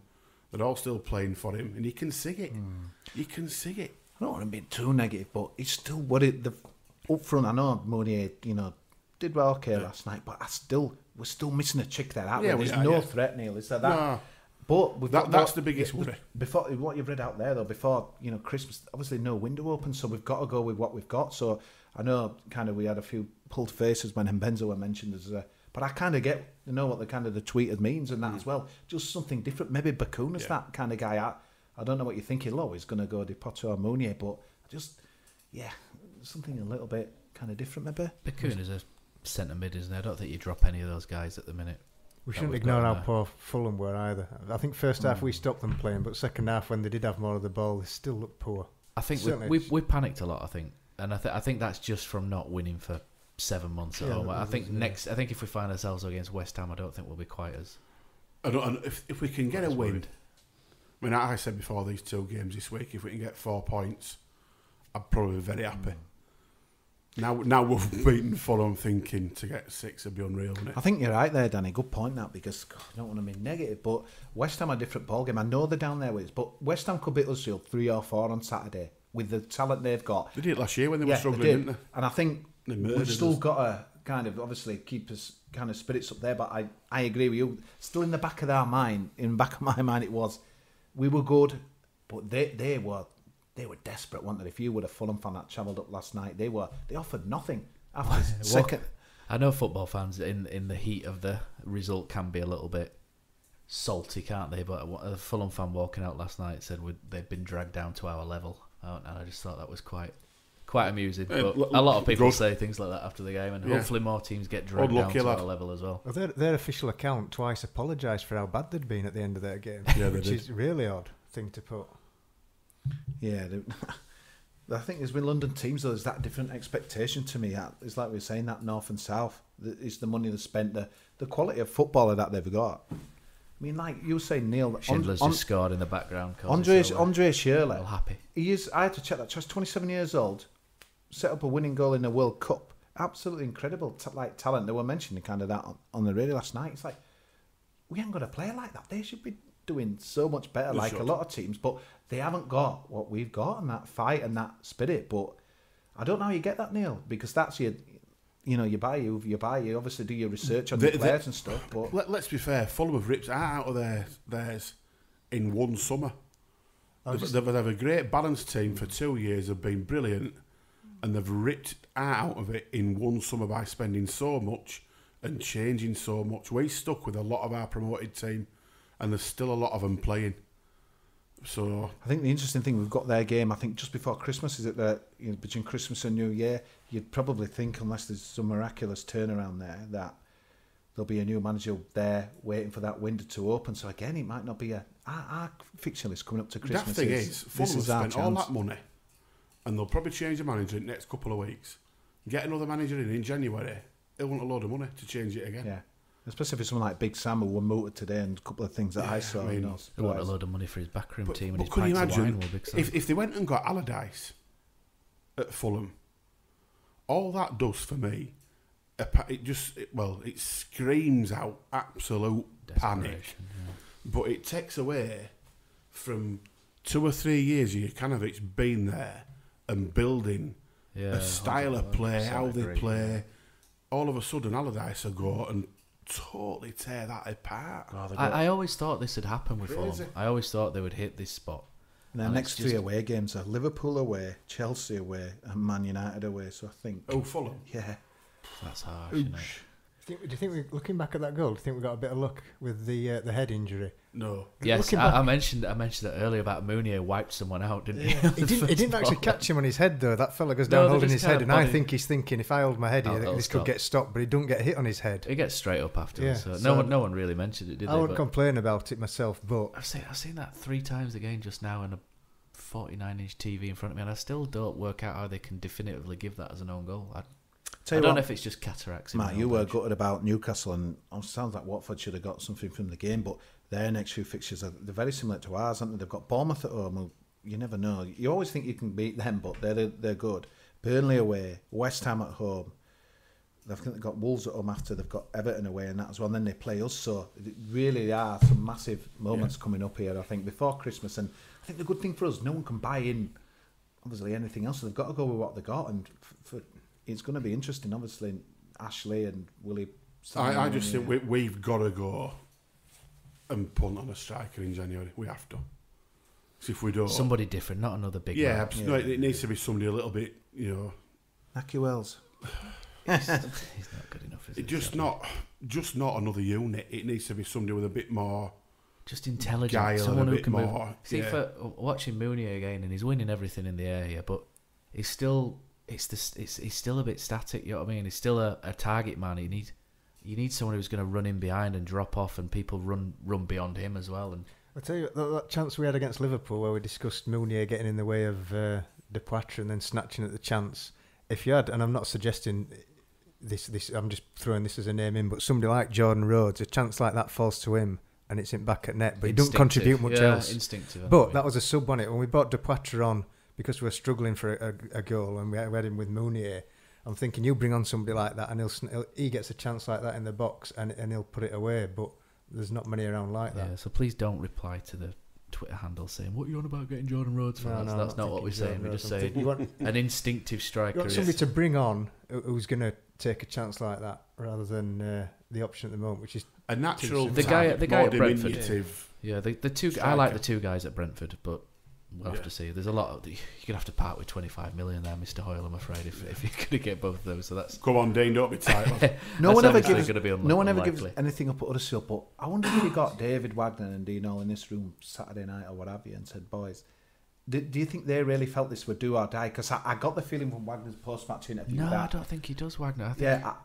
They're all still playing for him, and you can see it. You can see it. I don't want to be too negative, but it's still what it. Up front, I know Mounier, did well last night, but we're still missing a trick there. There's no threat, Neil. Is there that? No. But that's the biggest worry. Before what you've read out there, though, before Christmas, obviously no window open, so we've got to go with what we've got. So I know, kind of, we had a few pulled faces when Mbenza were mentioned as but I kind of get what the tweeted means and that as well. Just something different. Maybe Bakuna's that kind of guy. I don't know what you think he'll always going to go to Potter or Mounier, but something a little bit kind of different maybe. Bakuna's a centre mid, isn't he? I don't think you drop any of those guys at the minute. We shouldn't ignore how poor Fulham were either. I think first half we stopped them playing, but second half when they did have more of the ball, they still looked poor. I think we panicked a lot. I think, and I think that's just from not winning for 7 months at home. I think if we find ourselves against West Ham, I don't think we'll be quite as. And if we can get a win, I mean, I said before these 2 games this week, if we can get 4 points, I'm probably very happy. Now we've beaten Fulham, thinking to get 6 would be unreal, isn't it? I think you're right there, Danny. Good point, that, because I don't want to be negative, but West Ham are a different ballgame. I know they're down there with us, but West Ham could beat Huddersfield 3 or 4 on Saturday with the talent they've got. They did it last year when they were struggling, didn't they? And I think we've still got to kind of obviously keep us kind of spirits up there, but I agree with you. Still in the back of our mind, in the back of my mind, it was we were good, but they were desperate, weren't they? If you were a Fulham fan that travelled up last night, they offered nothing after second. I know football fans in the heat of the result can be a little bit salty, can't they? But a Fulham fan walking out last night said they'd been dragged down to our level, and I just thought that was quite amusing. But a lot of people say things like that after the game, and hopefully more teams get dragged down to our level as well. Their official account twice apologised for how bad they'd been at the end of their game, which is a really odd thing to put. Yeah, I think there's with London teams, though, there's that different expectation to me. It's like we were saying, that north and south. It's the money they spent, the quality of footballer that they've got. I mean, like you were saying, Neil. Schindler's just scored in the background. Andre Shirley. Well, happy. I had to check that. Just 27 years old, set up a winning goal in the World Cup. Absolutely incredible, talent. They were mentioning kind of that on the radio last night. It's like, we haven't got a player like that. They should be doing so much better, like a lot of teams, but they haven't got what we've got, and that fight and that spirit. But I don't know how you get that, Neil, because that's you obviously do your research on the players and stuff. But let's be fair, Fulham have ripped out of theirs in one summer. They've had a great balanced team for 2 years, have been brilliant, and they've ripped out of it in one summer by spending so much and changing so much. We're stuck with a lot of our promoted team, and there's still a lot of them playing. So I think the interesting thing, we've got their game, I think, just before Christmas. Is it that between Christmas and New Year, you'd probably think, unless there's some miraculous turnaround there, that there'll be a new manager there waiting for that window to open. So again, it might not be our fixture list coming up to Christmas. The thing is, Fulham have spent all that money, and they'll probably change the manager in the next couple of weeks. Get another manager in January, he'll want a load of money to change it again. Yeah. Especially for someone like Big Sam, who were mooted today, and a couple of things that I saw. He want a load of money for his backroom team, and his could you pints of imagine wine, Big Sam. if they went and got Allardyce at Fulham? All that does for me, it screams out absolute panic. Yeah. But it takes away from 2 or 3 years of Jokanovic being there and building a style of play, how they play. Yeah. All of a sudden, Allardyce will go and totally tear that apart. I always thought this had happened with Fulham. I always thought they would hit this spot. And their next 3 away games are Liverpool away, Chelsea away, and Man United away. So I think. Oh, Fulham. Yeah, that's harsh. Isn't it? Do you think looking back at that goal, do you think we got a bit of luck with the head injury? No. Yes, I mentioned that earlier about Mounier wiped someone out, didn't he? He didn't actually catch him on his head though. That fella goes down holding his head, and I think he's thinking, if I hold my head, this could get stopped, but he don't get hit on his head. He gets straight up afterwards. Yeah, so no one really mentioned it, did they? I wouldn't complain about it myself, but I've seen that 3 times again just now on a 49-inch TV in front of me, and I still don't work out how they can definitively give that as an own goal. I don't know if it's just cataracts. Matt, you were gutted about Newcastle, and it sounds like Watford should have got something from the game, but their next few fixtures they're very similar to ours, aren't they? They've got Bournemouth at home, who you never know. You always think you can beat them, but they're good. Burnley away, West Ham at home. I think they've got Wolves at home after, they've got Everton away and that as well, and then they play us. So it really are some massive moments coming up here, I think, before Christmas. And I think the good thing for us, no one can buy in, obviously, anything else. So they've got to go with what they got, and it's going to be interesting, obviously, Ashley and Willie. I just think we've got to go and punt on a striker in January. We have to. So if we don't, somebody different, not another big. Yeah, absolutely. Yeah. It needs to be somebody a little bit, Naki Wells. He's not good enough. Is Just not another unit. It needs to be somebody with a bit more. Just intelligent, someone who can move. See, for watching Mounier again, and he's winning everything in the air here, but he's still a bit static. You know what I mean? He's still a target man. you need someone who's going to run in behind and drop off, and people run beyond him as well. And I'll tell you, that chance we had against Liverpool where we discussed Mounier getting in the way of De Poitre and then snatching at the chance. If you had, and I'm not suggesting this, I'm just throwing this as a name in, but somebody like Jordan Rhodes, a chance like that falls to him and it's in back at net, but he doesn't contribute much else. Instinctive. But that was a sub on it. When we brought De Poitre on, because we were struggling for a goal and we had him with Mounier, I'm thinking you bring on somebody like that and he gets a chance like that in the box and he'll put it away, but there's not many around like that. Yeah, so please don't reply to the Twitter handle saying, what are you on about getting Jordan Rhodes for? No, That's not what we're saying. We're just saying an instinctive striker. You want somebody to bring on who's going to take a chance like that rather than the option at the moment, which is a natural the guy at Brentford. Yeah, the two. Striker. I like the two guys at Brentford, but we'll have to see. There's a lot of you're gonna have to part with 25 million there, Mr. Hoyle. I'm afraid if you're gonna get both of those. So that's come on, Dean, don't be tight. No one ever gives anything up at Huddersfield. But I wonder if you got David Wagner and Dino in this room Saturday night or what have you, and said, "Boys, do you think they really felt this would do or die?" Because I got the feeling from Wagner's post-match interview. No, I don't think he does, Wagner.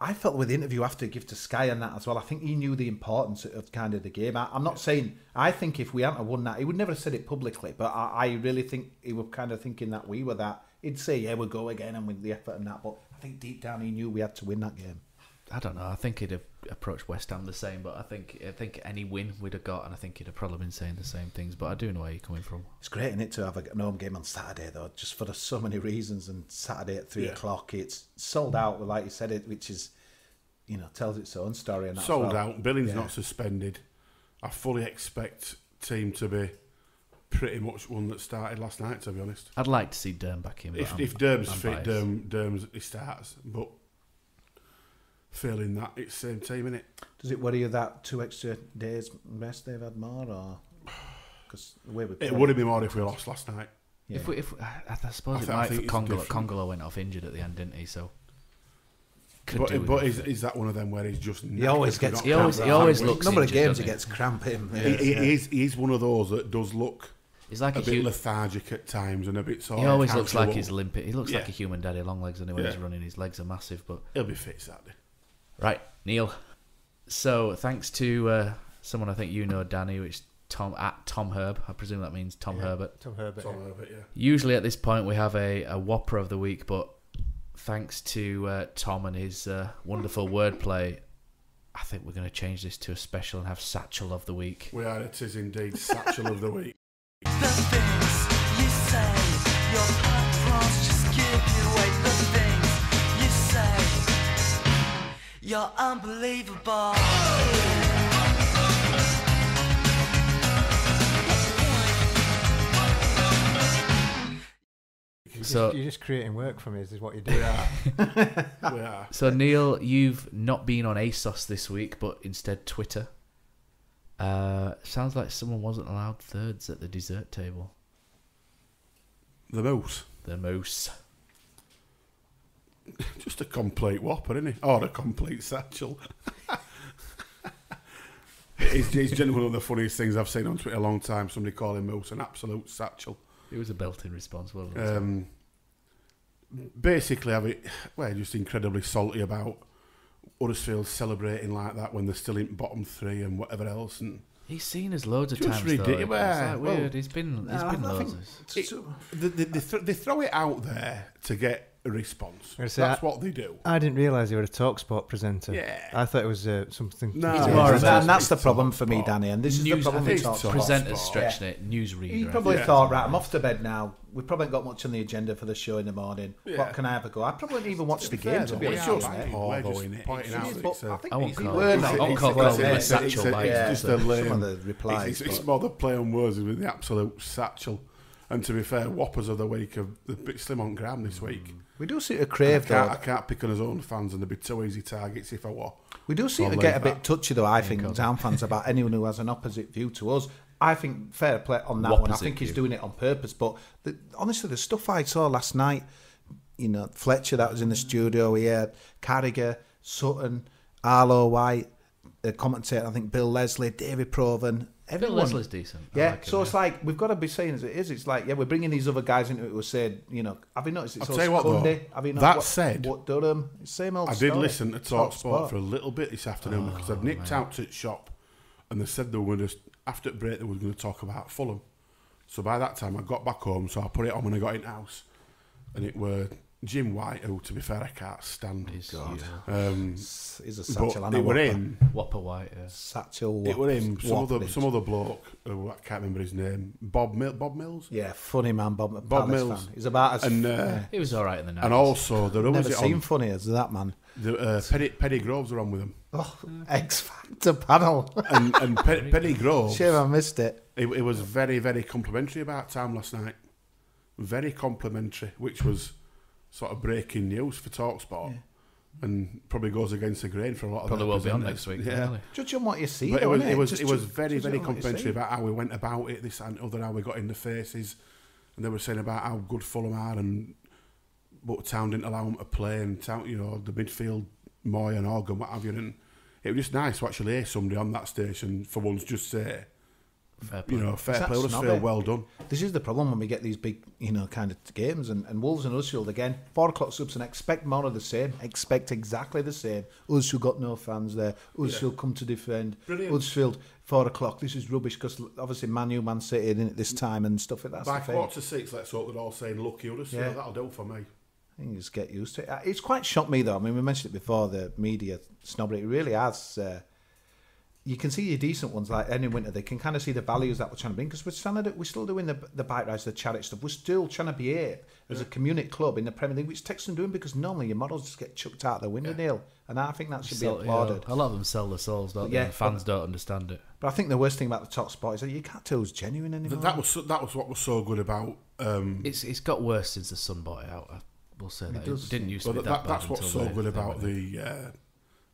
I felt with the interview after give to Sky and that as well. I think he knew the importance of kind of the game. I'm not saying. I think if we hadn't won that, he would never have said it publicly. But I really think he was kind of thinking that we were that. He'd say, "Yeah, we'll go again," and with the effort and that. But I think deep down he knew we had to win that game. I don't know. I think he'd have approached West Ham the same, but I think any win we'd have got, and I think he'd have probably been saying the same things. But I do know where you're coming from. It's great, isn't it, to have a home game on Saturday though, just for so many reasons. And Saturday at 3 o'clock, it's sold out. Like you said, which is, tells its own story. And sold out. Billing's not suspended. I fully expect team to be pretty much one that started last night. To be honest, I'd like to see Derm back in. If Derm's fit, Derm's he starts, but. Feeling that it's the same team, innit? Does it worry you that 2 extra days rest they've had more, or because the way we played, it would have been more if we lost last night? Yeah. I suppose it might. For Congolo went off injured at the end, didn't he? So, but is that one of them where he's just? He always gets. He always looks. Number of games he gets cramp in. He's one of those that does look. He's like a bit lethargic at times and a bit sort. He always looks like he's limping. He looks like a human daddy long legs anyway. He's running. His legs are massive, but he'll be fit Saturday. Right, Neil. So thanks to someone I think you know, Danny, which is Tom Herb. I presume that means Tom Herbert. Tom Herbert, yeah. Usually at this point we have a Whopper of the week, but thanks to Tom and his wonderful wordplay, I think we're going to change this to a special and have Satchel of the week. We are. It is indeed Satchel of the week. The things you say, your platforms just give you away. The things you say. You're unbelievable. You're just creating work for me, is what you're doing. We are. So, Neil, you've not been on ASOS this week, but instead Twitter. Sounds like someone wasn't allowed thirds at the dessert table. The moose. Just a complete whopper, isn't he? Or a complete satchel. It's genuinely one of the funniest things I've seen on Twitter a long time. Somebody calling Moose an absolute satchel. It was a belting response, wasn't it? Basically, we're just incredibly salty about Huddersfield celebrating like that when they're still in bottom three and whatever else. And he's seen us loads of just times. Ridiculous. Though. It's like weird. He's been loads. They throw it out there to get a response. That's what they do. I didn't realise you were a TalkSport presenter. Yeah. I thought it was something. No, and that's the problem for me, Danny. And this is the problem with TalkSport. Presenters stretching it, newsreader. He probably thought, right, I'm off to bed now. We probably haven't got much on the agenda for the show in the morning. Yeah. What can I have a go? I probably wouldn't even watch the game, to be honest. We're just pointing out. I won't call it a satchel. It's just a lame. Some of the replies. It's more the play on words with the absolute satchel. And to be fair, Whoppers of the week are a bit slim on gram this week. We do seem to crave though. I can't pick on his own fans, and they'd be too easy targets if I were. We do seem to get a bit touchy though, I think, Town fans, about anyone who has an opposite view to us. I think fair play on that one. I think he's doing it on purpose. But honestly, the stuff I saw last night, Fletcher that was in the studio, he had Carragher, Sutton, Arlo White, the commentator, I think Bill Leslie, David Proven, everyone. Leslie's decent. I Yeah, like him, so it's like we've got to be saying as it is. It's like we're bringing these other guys into it. We're saying, have you noticed? It's I'll tell you what, though, Have you that said, what Durham? Same old. I did story. listen to TalkSport for a little bit this afternoon because I'd nipped out to the shop, and they said they were going to, after the break they were going to talk about Fulham. So by that time I got back home, so I put it on when I got in the house, and it were Jim White, who to be fair I can't stand. He's He's a Satchel. But it were him. Whopper White. Yeah. Satchel. It were him. Some Wappage. other bloke. Who I can't remember his name. Bob Mills. Yeah, funny man, Bob Mills. Fan. He's about as. And He was all right in the night. and also there was Never it seen on. funny as that man. Penny Groves were on with him, Oh, X Factor panel. and Penny Groves. Shame I missed it. It was very, very complimentary about time last night. Very complimentary, which was sort of breaking news for TalkSport, and probably goes against the grain for a lot of. Probably their will be on presenters. next week. Yeah, Really. Judge on what you see. but though, it innit? was Just very, judge very on what you complimentary see. about how we went about it, this and other, how we got in the faces, and they were saying about how good Fulham are, and but Town didn't allow them to play, and Town, the midfield, Moy and Organ, what have you, and it was just nice to actually hear somebody on that station for once just say, Fair play. fair Is that play, Huddersfield, snobby? well done. This is the problem when we get these big, kind of games, and Wolves and Huddersfield again, 4 o'clock subs, and expect more of the same, expect exactly the same. Huddersfield got no fans there, Huddersfield come to defend, Brilliant. Huddersfield, 4 o'clock, this is rubbish, because obviously Man City in at this time and stuff like that. By 5:45, let's hope they're all saying lucky Huddersfield. Yeah. That'll do for me. I think you just get used to it. It's quite shocked me though. I mean, we mentioned it before, the media snobbery. It really has. You can see your decent ones like any winter. They can kind of see the values that we're trying to bring because we're still doing the bike rides, the charity stuff. We're still trying to behave as a community club in the Premier League, which takes some doing because normally your models just get chucked out the window, Neil. And I think that should be applauded. A lot of them sell their souls, don't they? Yeah, And fans don't understand it. But I think the worst thing about the top spot is that you can't tell who's genuine anymore. That was what was so good about. It's got worse since the Sun bought it out. I will say that. It didn't used to be that bad. That's what's until so they- good they about went in. the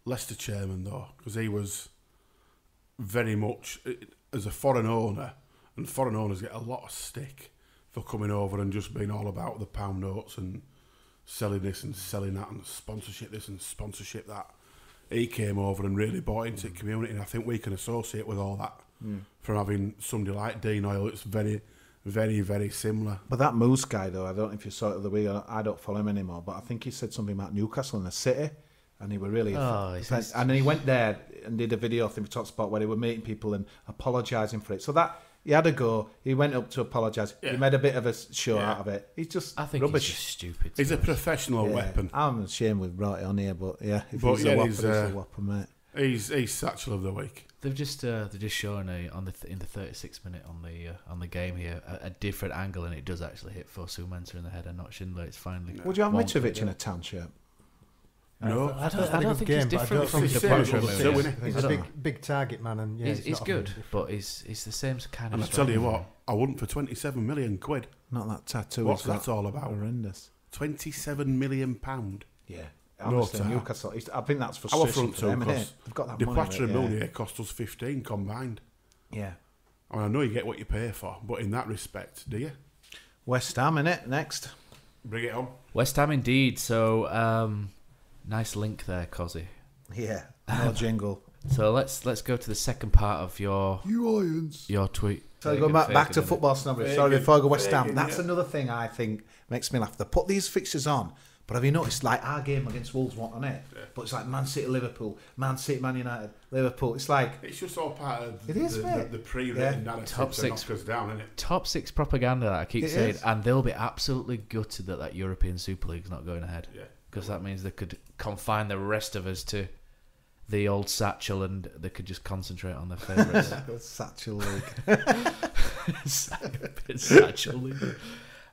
Leicester chairman, though, because he was very much as a foreign owner, and foreign owners get a lot of stick for coming over and just being all about the pound notes and selling this and selling that and sponsorship this and sponsorship that. He came over and really bought into the community, and I think we can associate with all that from having somebody like Dean Oil. It's very, very, very similar. But that Moose guy, though, I don't know if you saw it the way. I don't follow him anymore, but I think he said something about Newcastle in the city, and he were really. And then he went there and did a video thing for TalkSport where they were meeting people and apologising for it. So that he had a go. He went up to apologise. Yeah. He made a bit of a show out of it. He's just I think rubbish. he's just stupid. He's a professional weapon. I'm ashamed we've brought it on here, but yeah, if But he's yeah, a whopper, he's, he's a whopper, mate. He's Satchel of the week. They're just showing in the 36th minute on the game here a different angle, and it does actually hit Fosu Mensah in the head and not Schindler. It's finally. Would you have won't Mitrovic do in it. a tan shirt? No, I don't think he's game, but I different don't from think the he's Potter the same. movie. So is. He's I a don't know. big target man, and yeah, He's not good, different. but he's the same kind of. and I tell you what, I wouldn't for 27 million quid. Not that tattoo. What's he's got. that all about? Horrendous. 27 million pound. Yeah. No Honestly, tar. Newcastle. I think that's Our frustration front for two them, innit? costs. They've got that The money. Platter and yeah. Mooney cost us 15 combined. Yeah. I mean, I know you get what you pay for, but in that respect, do you? West Ham, innit? Next. Bring it on. West Ham indeed. So nice link there, Kosi. Yeah. No jingle. So let's go to the second part of your Lions. tweet. So going back to football snobbery. Sorry, before I go West Ham, that's another thing I think makes me laugh. They put these fixtures on, but have you noticed, like our game against Wolves wasn't on it? Yeah. But it's like Man City, Liverpool, Man City, Man United, Liverpool. It's like It's just all part of It is, mate. the pre-written Yeah. narrative Top to six. knock us down, isn't it? Top six propaganda that I keep It saying, is. and they'll be absolutely gutted that European Super League's not going ahead. Yeah. Because that means they could confine the rest of us to the old Satchel, and they could just concentrate on their favourites. Satchel League. Satchel League.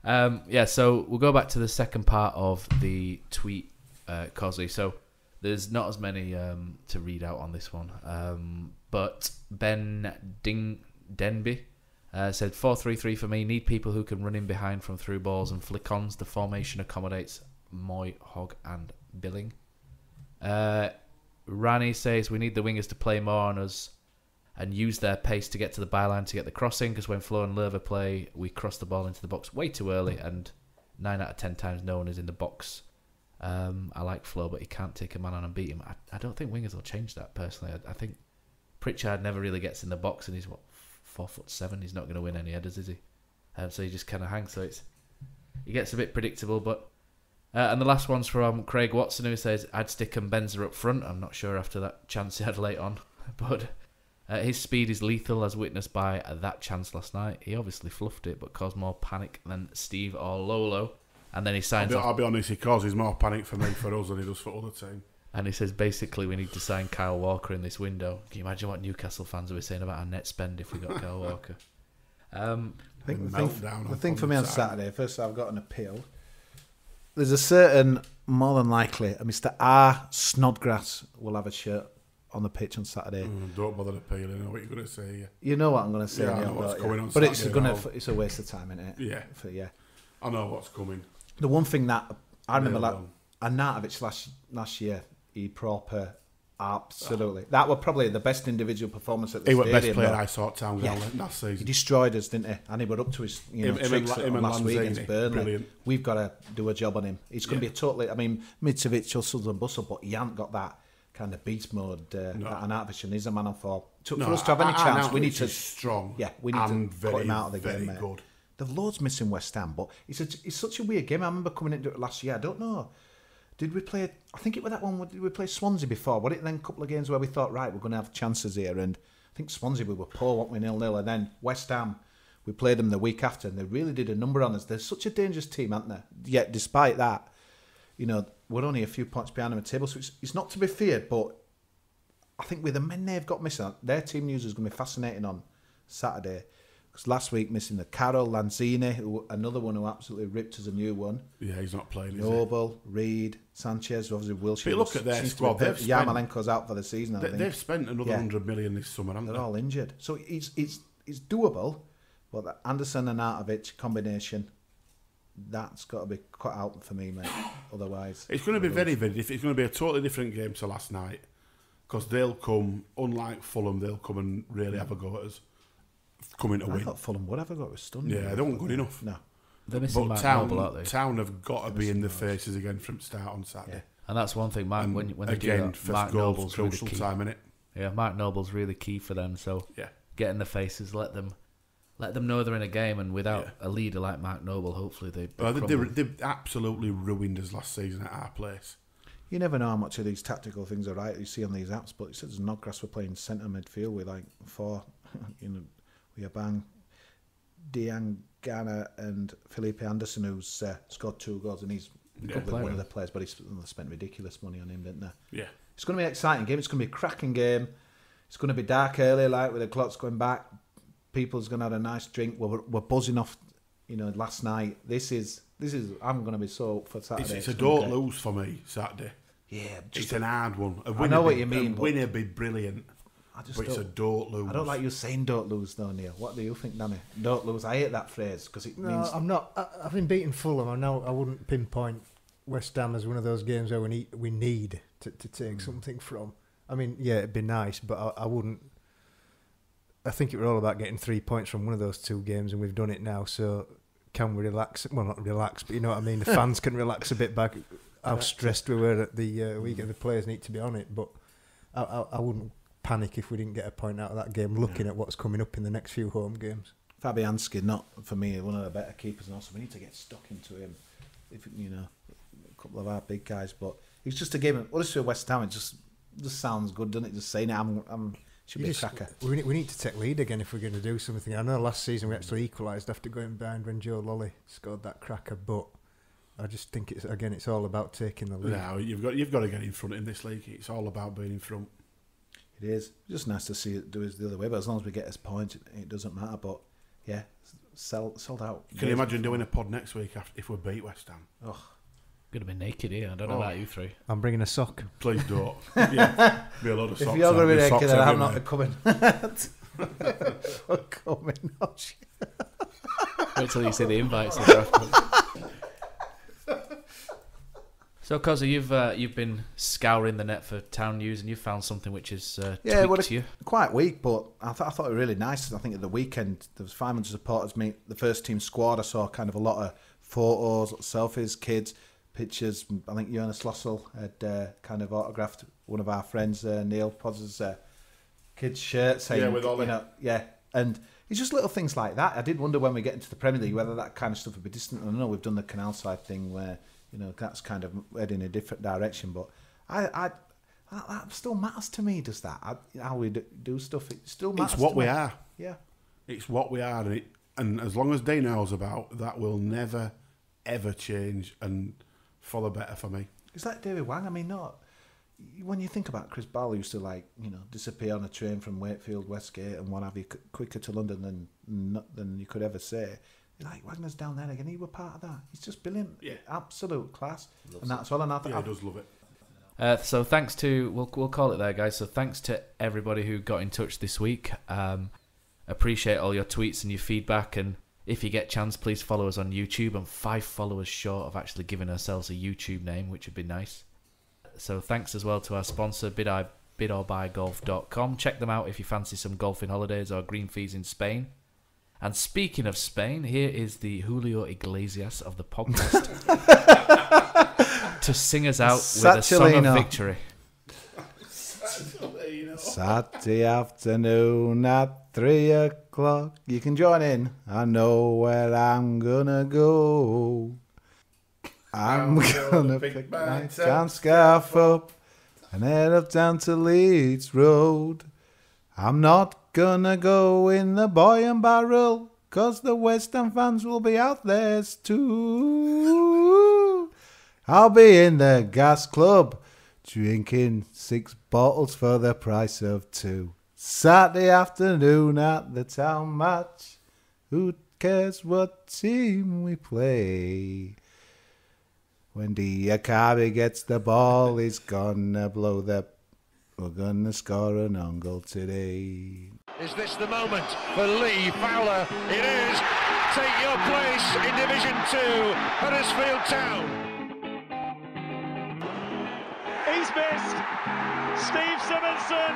Yeah, so we'll go back to the second part of the tweet, Kosi. So there's not as many to read out on this one, but Ben Denby said 4-3-3 for me. Need people who can run in behind from through balls and flick-ons. The formation accommodates Moy, Hogg and Billing. Rani says we need the wingers to play more on us and use their pace to get to the byline to get the crossing, because when Flo and Lerva play, we cross the ball into the box way too early, and 9 out of 10 times no one is in the box. I like Flo, but he can't take a man on and beat him. I don't think wingers will change that, personally. I think Pritchard never really gets in the box, and he's, 4'7". He's not going to win any headers, is he? So he just kind of hangs. So he gets a bit predictable. But and the last one's from Craig Watson, who says, "I'd stick Mbenza up front." I'm not sure after that chance he had late on, but his speed is lethal, as witnessed by that chance last night. He obviously fluffed it, but caused more panic than Steve or Lolo. And then he signs off. I'll be honest, he causes more panic for me for us than he does for other teams. And he says, basically, we need to sign Kyle Walker in this window. Can you imagine what Newcastle fans were saying about our net spend if we got Kyle Walker? I think the thing for me on Saturday, first I've got an appeal. There's a certain, more than likely, a Mr. R. Snodgrass will have a shirt on the pitch on Saturday. Don't bother appealing. I know what you're going to say. Yeah. You know what I'm going to say. Yeah, I know what's coming on but Saturday. It's a waste of time, isn't it? Yeah. I know what's coming. The one thing that I remember, Arnautovic last year, he proper, absolutely. That was probably the best individual performance at the stadium. He was the best player I saw at Town last season. He destroyed us, didn't he? And he were up to his tricks last week against Burnley. Brilliant. We've got to do a job on him. He's going to be a totally... I mean, Mitrovic, hustles and bustle, but he hasn't got that kind of beast mode that Arnautovic, and he's a man on form. For us to have any chance, we need to... strong. Yeah, we need to cut him out of the game, mate. Good. There's loads missing West Ham, but it's such a weird game. I remember coming into it last year. I don't know. Did we play? I think it was that one. Did we play Swansea before? Was it then a couple of games where we thought, right, we're going to have chances here? And I think Swansea, we were poor, weren't we, 0-0? And then West Ham, we played them the week after, and they really did a number on us. They're such a dangerous team, aren't they? Yet, despite that, we're only a few points behind them the table, so it's not to be feared. But I think with the men they've got missing, their team news is going to be fascinating on Saturday. Because last week missing the Carroll, Lanzini, another one who absolutely ripped as a new one. Yeah, he's not playing. Noble, Reed, Sanchez, obviously Wilshere. But look at their squad. Yarmolenko's out for the season. I think they've spent another 100 million this summer, haven't they? They're all injured, so it's doable. But the Anderson and Arnautovic combination, that's got to be cut out for me, mate. Otherwise, it's going to be very, very different. It's going to be a totally different game to last night, because they'll come, unlike Fulham, they'll come and really have a go at us. Coming to win. I thought Fulham would have got stunned. Yeah, they weren't good enough. No. They're missing Mark Noble, aren't they? Town have got to be in the faces again from start on Saturday. Yeah. And that's one thing, Mark, when they again, do that, Mark Noble's crucial really key. Time, innit? Yeah, Mark Noble's really key for them. So get in the faces, let them know they're in a game, and without a leader like Mark Noble, hopefully they absolutely ruined us last season at our place. You never know how much of these tactical things are right you see on these apps, but it says Snodgrass were playing centre midfield with like four, we bang. Diangana and Felipe Anderson, who's scored 2 goals, and he's probably one of the players, but he's spent ridiculous money on him, didn't they? Yeah. It's going to be an exciting game. It's going to be a cracking game. It's going to be dark early, like with the clocks going back. People's going to have a nice drink. We're buzzing off, last night. This is. I'm going to be so up for Saturday. It's a don't lose for me Saturday. Yeah, it's an hard one. I know what you mean. A win would be brilliant. But it's a don't lose. I don't like you saying don't lose though, Neil. What do you think, Danny? Don't lose. I hate that phrase because it means... I'm not. Having beaten Fulham, I wouldn't pinpoint West Ham as one of those games where we need to take something from. I mean, yeah, it'd be nice, but I wouldn't... I think it was all about getting 3 points from one of those 2 games, and we've done it now, so can we relax? Well, not relax, but you know what I mean? The fans can relax a bit back how stressed we were at the weekend. The players need to be on it, but I wouldn't panic if we didn't get a point out of that game, looking at what's coming up in the next few home games. Fabianski, not for me, one of the better keepers, and also we need to get stuck into him. If a couple of our big guys, but it's just a game. Honestly, West Ham, it just sounds good, doesn't it? Just saying it, should be a cracker. We need to take lead again if we're going to do something. I know last season we actually equalised after going behind when Joe Lolly scored that cracker, but I just think it's all about taking the lead. No, you've got to get in front in this league. It's all about being in front. It is just nice to see it do it the other way, but as long as we get his points, it doesn't matter. But yeah, sold out. Can you imagine doing a pod next week if we beat West Ham? Oh, gonna be naked here. I don't know about you three. I'm bringing a sock. Please don't. Yeah, be a lot of socks. If you're going to be naked, then I'm not coming. Coming. Oh, shit. Wait till you see the invites. So, Kosi, you've been scouring the net for Town news, and you found something which is tweaked you. Quite weak, but I thought it was really nice. I think at the weekend there was 500 supporters meet the first team squad. I saw kind of a lot of photos, selfies, kids, pictures. I think Jonas Lossell had kind of autographed one of our friends, Neil Pozz's kid's shirt, saying, with Ollie. And it's just little things like that. I did wonder when we get into the Premier League whether that kind of stuff would be distant. I know we've done the canal side thing where, you know, that's kind of heading in a different direction, but that still matters to me, does that? How we do stuff, it still matters. It's what we are. Yeah. It's what we are, and as long as Dean knows about, that will never, ever change and for the better for me. It's like David Wang. I mean, when you think about Chris Barlow used to, like, you know, disappear on a train from Wakefield, Westgate and what have you, quicker to London than you could ever say. You're like, Wagner's down there again. He were part of that. He's just brilliant. Yeah. Absolute class. And that's all. And he does love it. So thanks to, we'll call it there, guys. So thanks to everybody who got in touch this week. Appreciate all your tweets and your feedback. And if you get a chance, please follow us on YouTube. I'm 5 followers short of actually giving ourselves a YouTube name, which would be nice. So thanks as well to our sponsor, bidorbygolf.com. Check them out if you fancy some golfing holidays or green fees in Spain. And speaking of Spain, here is the Julio Iglesias of the podcast to sing us out with a song of victory. Saturday afternoon at 3 o'clock. You can join in. I know where I'm gonna go. I'm gonna pick my town scarf up and head up down to Leeds Road. I'm not gonna go in the boy and barrel, 'cause the West Ham fans will be out there too. I'll be in the gas club, drinking 6 bottles for the price of 2. Saturday afternoon at the town match. Who cares what team we play? When Diakabi gets the ball, he's gonna blow the... We're gonna score an own goal today. Is this the moment for Lee Fowler? It is. Take your place in Division 2, Huddersfield Town. He's missed. Steve Simonson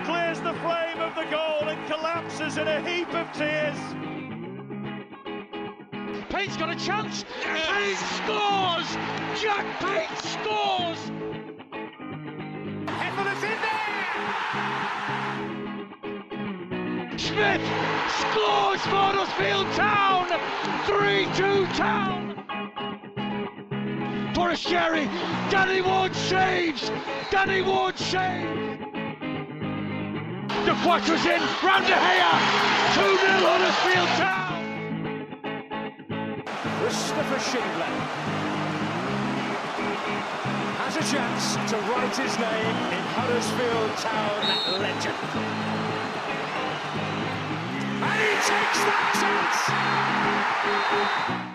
clears the flame of the goal and collapses in a heap of tears. Pate's got a chance. Pate scores! Jack Pate scores! Heffer's in there! Smith scores for Huddersfield Town! 3-2 Town! Forrest Sherry, Danny Ward saves! Danny Ward saves! De Quattro's in, round De Gea! 2-0 Huddersfield Town! Christopher Schindler has a chance to write his name in Huddersfield Town legend. And he takes that chance!